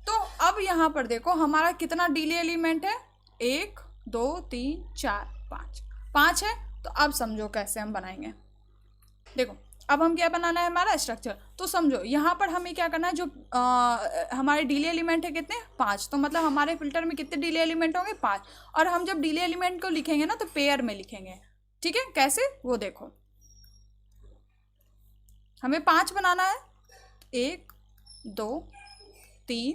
S1: तो अब यहाँ पर देखो हमारा कितना डिले एलिमेंट है, 1 2 3 4 5 है। तो अब समझो कैसे हम बनाएंगे। देखो अब हम क्या बनाना है, हमारा स्ट्रक्चर। तो समझो यहाँ पर हमें क्या करना है, जो हमारे डिले एलिमेंट है कितने, 5। तो मतलब हमारे फिल्टर में कितने डिले एलिमेंट होंगे, 5। और हम जब डिले एलिमेंट को लिखेंगे ना तो पेयर में लिखेंगे। ठीक है, कैसे वो देखो, हमें 5 बनाना है, 1 2 3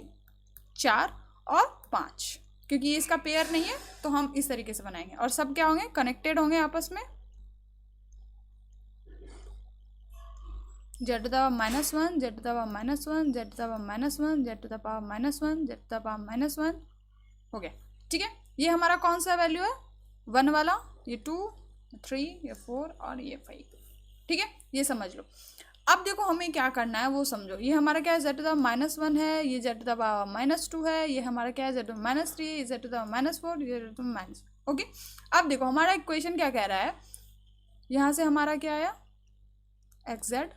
S1: 4 और 5, क्योंकि ये इसका पेयर नहीं है तो हम इस तरीके से बनाएंगे। और सब क्या होंगे, कनेक्टेड होंगे आपस में। Z to the power -1 Z to the power -1 Z to the power -1 Z to the power -1 Z to the power -1 हो गया। ठीक है, ये हमारा कौन सा वैल्यू है, 1 वाला, ये 2 3 ये 4 और ये 5। ठीक है, ये समझ लो। अब देखो हमें क्या करना है वो समझो। ये हमारा क्या है, Z टू द पावर -1 है, ये Z टू द पावर -2 है, ये हमारा क्या है, Z टू द पावर -3, ये Z टू द पावर -4, ये Z to the power okay. अब देखो हमारा इक्वेशन क्या कह रहा है, यहाँ से हमारा क्या आया, XZ।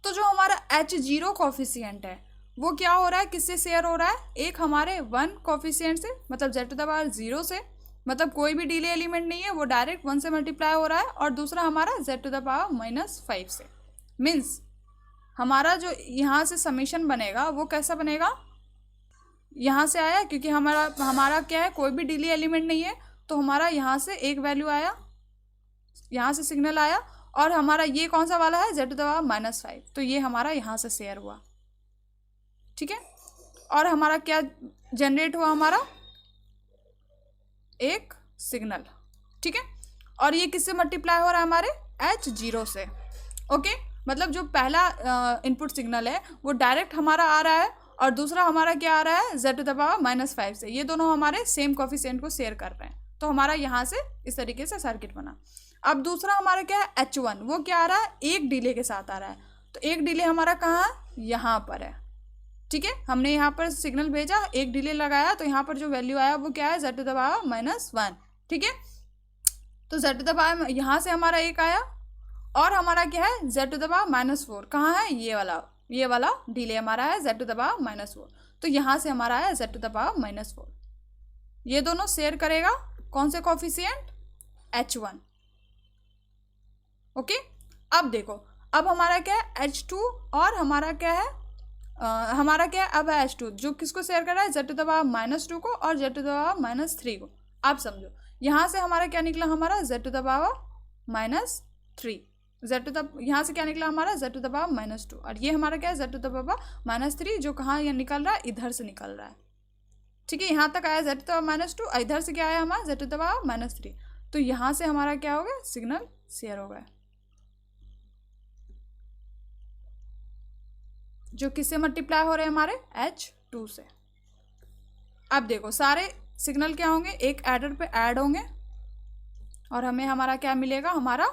S1: तो जो हमारा H0 कॉफिशिएंट है वो क्या हो रहा है, किससे शेयर हो रहा है, एक हमारे 1 कॉफिशिएंट से, मतलब Z टू द पावर 0 से, मतलब कोई भी डिले एलिमेंट नहीं है, वो डायरेक्ट 1 से मल्टीप्लाई हो रहा है। और दूसरा हमारा Z टू द पावर -5 से। मीन्स हमारा जो यहाँ से समीशन बनेगा वो कैसा बनेगा, यहाँ से आया, क्योंकि हमारा क्या है, कोई भी डिले एलिमेंट नहीं है, तो हमारा यहाँ से एक वैल्यू आया, यहाँ से सिग्नल आया। और हमारा ये कौन सा वाला है, Z टू द पावर -5, तो ये हमारा यहाँ से शेयर हुआ। ठीक है, और हमारा क्या जनरेट हुआ, हमारा एक सिग्नल। ठीक है, और ये किससे मल्टीप्लाई हो रहा है, हमारे H0 से। ओके, मतलब जो पहला इनपुट सिग्नल है वो डायरेक्ट हमारा आ रहा है, और दूसरा हमारा क्या आ रहा है, Z टू द पावर -5 से। ये दोनों हमारे सेम कॉफिशिएंट को शेयर कर रहे हैं। तो हमारा यहाँ से इस तरीके से सर्किट बना। अब दूसरा हमारा क्या है, H1, वो क्या आ रहा है, एक डिले के साथ आ रहा है। तो एक डिले हमारा कहाँ है, यहाँ पर है। ठीक है, हमने यहाँ पर सिग्नल भेजा, एक डिले लगाया, तो यहाँ पर जो वैल्यू आया वो क्या है, Z टू द पावर -1। ठीक है, तो z टू द पावर यहाँ से हमारा 1 आया, और हमारा क्या है z टू द पावर -4, कहाँ है ये वाला डिले हमारा है z टू द पावर -4, तो यहाँ से हमारा है z टू द पावर -4। ये दोनों शेयर करेगा कौन से कोफिशिएंट, h1। ओके, अब देखो, अब हमारा क्या है h2, और हमारा क्या है अब है h2 जो किसको शेयर कर रहा है, z टू द पावर -2 को और z टू द पावर -3 को। आप समझो यहाँ से हमारा क्या निकला, हमारा z टू द पावर -3, यहाँ से क्या निकला हमारा z टू द पावर -2, और ये हमारा क्या है z टू द पावर -3 जो कहाँ ये निकल रहा है, इधर से निकल रहा है। ठीक है, यहाँ तक आया z टू द पावर -2, और इधर से क्या आया हमारा z टू द पावर -3, तो यहाँ से हमारा क्या हो गया, सिग्नल शेयर हो गया, जो किससे मल्टीप्लाई हो रहे हैं, हमारे h2 से। अब देखो सारे सिग्नल क्या होंगे, एक एडर पे ऐड होंगे, और हमें हमारा क्या मिलेगा, हमारा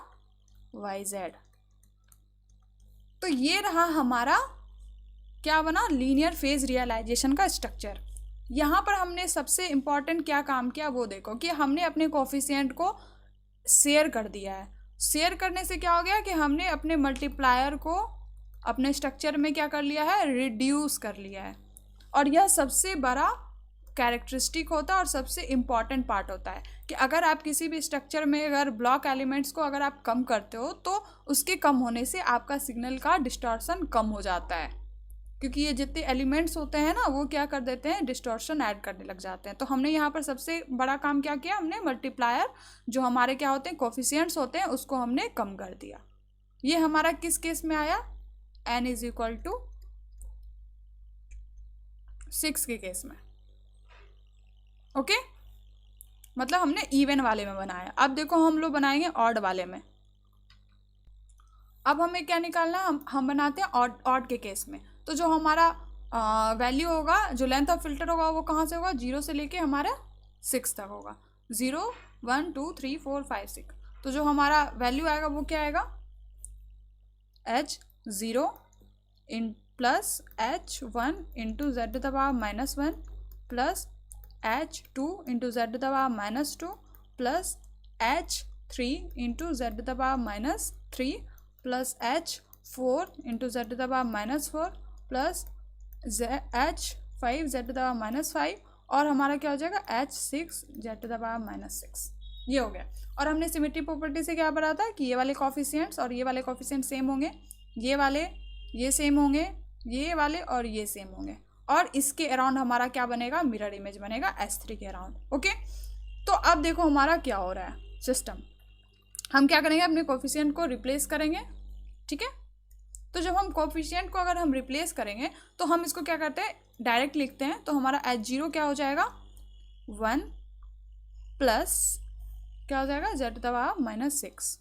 S1: yz। तो ये रहा हमारा क्या बना, लीनियर फेज रियलाइजेशन का स्ट्रक्चर। यहाँ पर हमने सबसे इम्पॉर्टेंट क्या काम किया वो देखो, कि हमने अपने कोफिशिएंट को शेयर कर दिया है। शेयर करने से क्या हो गया कि हमने अपने मल्टीप्लायर को अपने स्ट्रक्चर में क्या कर लिया है, रिड्यूस कर लिया है। और यह सबसे बड़ा कैरेक्टरिस्टिक होता है और सबसे इम्पॉर्टेंट पार्ट होता है कि अगर आप किसी भी स्ट्रक्चर में अगर ब्लॉक एलिमेंट्स को अगर आप कम करते हो तो उसके कम होने से आपका सिग्नल का डिस्टॉर्शन कम हो जाता है, क्योंकि ये जितने एलिमेंट्स होते हैं ना वो क्या कर देते हैं, डिस्टॉर्शन ऐड करने लग जाते हैं। तो हमने यहाँ पर सबसे बड़ा काम क्या किया, हमने मल्टीप्लायर जो हमारे क्या होते हैं कोफिशिएंट्स होते हैं उसको हमने कम कर दिया। ये हमारा किस केस में आया, n = 6 के केस में। ओके, मतलब हमने इवन वाले में बनाया। अब देखो हम लोग बनाएंगे ऑड वाले में। अब हमें क्या निकालना है, हम बनाते हैं ऑड के केस में। तो जो हमारा वैल्यू होगा, जो लेंथ ऑफ फिल्टर होगा वो कहाँ से होगा, 0 से लेके हमारा 6 तक होगा, 0 1 2 3 4 5 6। तो जो हमारा वैल्यू आएगा वो क्या आएगा, h0 plus h1 into z to the power -1 plus h2 into z to the power -2 plus h3 into z to the power -3 plus h4 into z to the power -4 plus h5 z to the power -5, और हमारा क्या हो जाएगा h6 z to the power -6। ये हो गया। और हमने सिमेट्री प्रॉपर्टी से क्या पढ़ा था कि ये वाले कोफिशिएंट्स और ये वाले कोफिशिएंट सेम होंगे, ये वाले ये सेम होंगे, ये वाले और ये सेम होंगे, और इसके अराउंड हमारा क्या बनेगा, मिरर इमेज बनेगा S3 के अराउंड। ओके, तो अब देखो हमारा क्या हो रहा है सिस्टम, हम क्या करेंगे, अपने कोफिशिएंट को रिप्लेस करेंगे। ठीक है, तो जब हम कोफिशिएंट को अगर हम रिप्लेस करेंगे तो हम इसको क्या करते हैं, डायरेक्ट लिखते हैं। तो हमारा h0 क्या हो जाएगा, 1 प्लस क्या हो जाएगा, z to the power -6,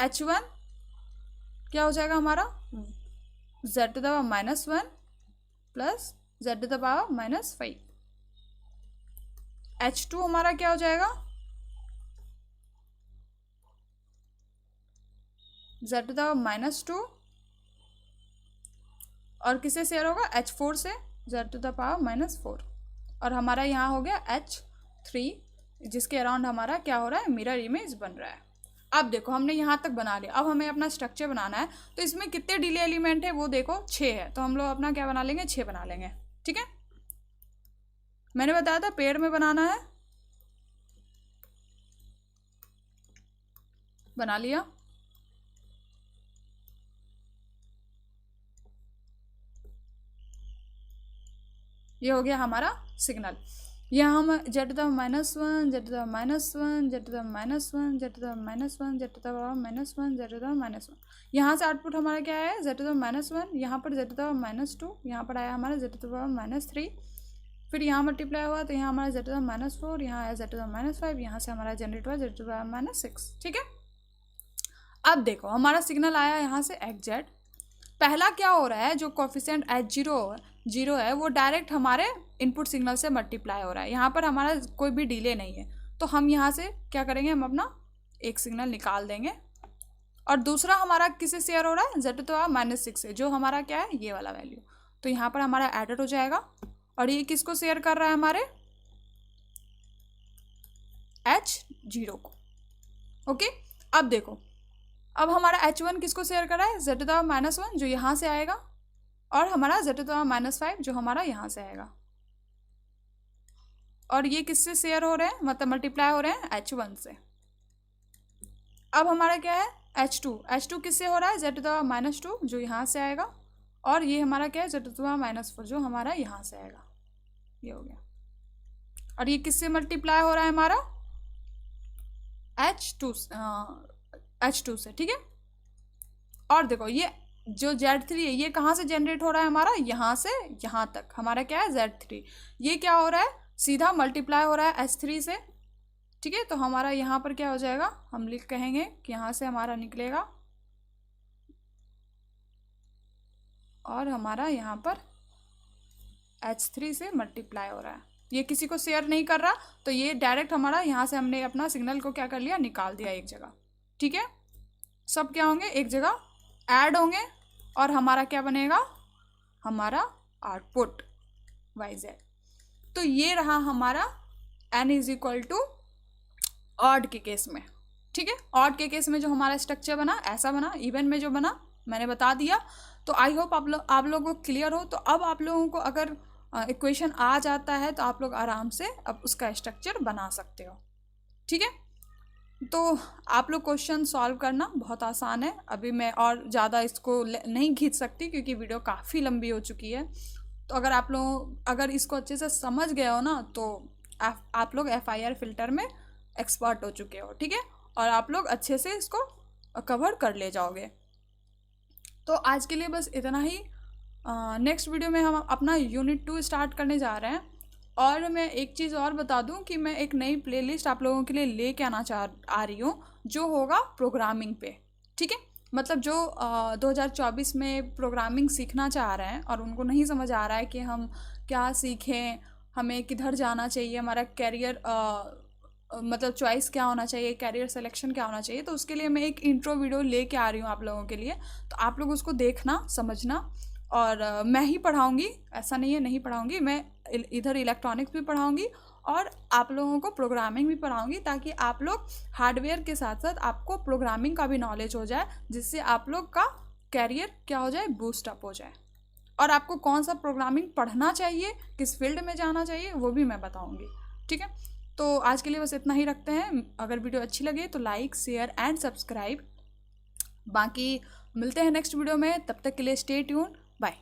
S1: h1 क्या हो जाएगा हमारा, z to the power -1 plus z to the power -5, h2 हमारा क्या हो जाएगा, z टू द पावर -2, और किससे शेयर होगा, h4 से z टू द पावर -4, और हमारा यहाँ हो गया h3 जिसके अराउंड हमारा क्या हो रहा है, मिरर इमेज बन रहा है। अब देखो हमने यहाँ तक बना लिया, अब हमें अपना स्ट्रक्चर बनाना है। तो इसमें कितने डिले एलिमेंट है वो देखो 6 है, तो हम लोग अपना क्या बना लेंगे, 6 बना लेंगे। ठीक है, मैंने बताया था पेड़ में बनाना है, बना लिया। ये हो गया हमारा सिग्नल। यहाँ हम z to the power -1 z to the power -1 z to the power -1 z to the power -1 z to the power -1 z to the power -1, यहाँ से आउटपुट हमारा क्या है, z टू द पावर -1, यहाँ पर z टू द पावर -2, यहाँ पर आया हमारा z टू द पावर -3, फिर यहाँ मल्टीप्लाई हुआ तो यहाँ हमारा z टू द पावर -4, यहाँ आया z टू द पावर -5, यहाँ से हमारा जनरेट हुआ z टू द पावर -6। ठीक है, अब देखो हमारा सिग्नल आया यहाँ से एग्जैक्ट। पहला क्या हो रहा है, जो कोफिशिएंट h0 है वो डायरेक्ट हमारे इनपुट सिग्नल से मल्टीप्लाई हो रहा है, यहाँ पर हमारा कोई भी डिले नहीं है। तो हम यहाँ से क्या करेंगे, हम अपना एक सिग्नल निकाल देंगे, और दूसरा हमारा किससे शेयर हो रहा है, z टू द पावर -6 से, जो हमारा क्या है, ये वाला वैल्यू। तो यहाँ पर हमारा एडेड हो जाएगा, और ये किसको शेयर कर रहा है, हमारे 0 को। ओके, अब देखो, अब हमारा H1 किसको शेयर करा है, z⁻1 जो यहाँ से आएगा, और हमारा z⁻5 जो हमारा यहाँ से आएगा, और ये किससे शेयर हो रहे हैं, मतलब मल्टीप्लाई हो रहे हैं H1 से। अब हमारा क्या है H2 किससे हो रहा है, z⁻2 जो यहाँ से आएगा, और ये हमारा क्या है z⁻4 जो हमारा यहाँ से आएगा, ये हो गया। और ये किससे मल्टीप्लाई हो रहा है हमारा H2 से, ठीक है। और देखो ये जो Z3 है ये कहाँ से जनरेट हो रहा है हमारा, यहाँ से यहाँ तक हमारा क्या है Z3, ये क्या हो रहा है, सीधा मल्टीप्लाई हो रहा है H3 से, ठीक है। तो हमारा यहाँ पर क्या हो जाएगा, हम कहेंगे कि यहाँ से हमारा निकलेगा, और हमारा यहाँ पर H3 से मल्टीप्लाई हो रहा है, ये किसी को शेयर नहीं कर रहा, तो ये डायरेक्ट हमारा यहाँ से हमने अपना सिग्नल को क्या कर लिया, निकाल दिया एक जगह, ठीक है। सब क्या होंगे, एक जगह ऐड होंगे, और हमारा क्या बनेगा, हमारा आउटपुट YZ। तो ये रहा हमारा n = ऑड के केस में, ठीक है। ऑड के केस में जो हमारा स्ट्रक्चर बना ऐसा बना, इवन में जो बना मैंने बता दिया। तो आई होप आप लोगों को क्लियर हो। तो अब आप लोगों को अगर इक्वेशन आ जाता है तो आप लोग आराम से अब उसका स्ट्रक्चर बना सकते हो, ठीक है। तो आप लोग क्वेश्चन सॉल्व करना बहुत आसान है। अभी मैं और ज़्यादा इसको नहीं खींच सकती क्योंकि वीडियो काफ़ी लंबी हो चुकी है। तो अगर आप लोग अगर इसको अच्छे से समझ गए हो ना, तो आप लोग FIR फिल्टर में एक्सपर्ट हो चुके हो, ठीक है, और आप लोग अच्छे से इसको कवर कर ले जाओगे। तो आज के लिए बस इतना ही। नेक्स्ट वीडियो में हम अपना यूनिट 2 स्टार्ट करने जा रहे हैं। और मैं एक चीज़ और बता दूं कि मैं एक नई प्लेलिस्ट आप लोगों के लिए लेके आ रही हूँ जो होगा प्रोग्रामिंग पे, ठीक है। मतलब जो 2024 में प्रोग्रामिंग सीखना चाह रहे हैं और उनको नहीं समझ आ रहा है कि हम क्या सीखें, हमें किधर जाना चाहिए, हमारा कैरियर मतलब चॉइस क्या होना चाहिए, कैरियर सिलेक्शन क्या होना चाहिए, तो उसके लिए मैं एक इंट्रो वीडियो लेके आ रही हूँ आप लोगों के लिए। तो आप लोग उसको देखना, समझना। और मैं ही पढ़ाऊँगी, ऐसा नहीं है नहीं पढ़ाऊँगी, मैं इधर इलेक्ट्रॉनिक्स भी पढ़ाऊँगी और आप लोगों को प्रोग्रामिंग भी पढ़ाऊँगी, ताकि आप लोग हार्डवेयर के साथ साथ आपको प्रोग्रामिंग का भी नॉलेज हो जाए, जिससे आप लोग का कैरियर क्या हो जाए, बूस्टअप हो जाए। और आपको कौन सा प्रोग्रामिंग पढ़ना चाहिए, किस फील्ड में जाना चाहिए, वो भी मैं बताऊँगी, ठीक है। तो आज के लिए बस इतना ही रखते हैं। अगर वीडियो अच्छी लगे तो लाइक, शेयर एंड सब्सक्राइब। बाकी मिलते हैं नेक्स्ट वीडियो में, तब तक के लिए स्टे ट्यून, बाय।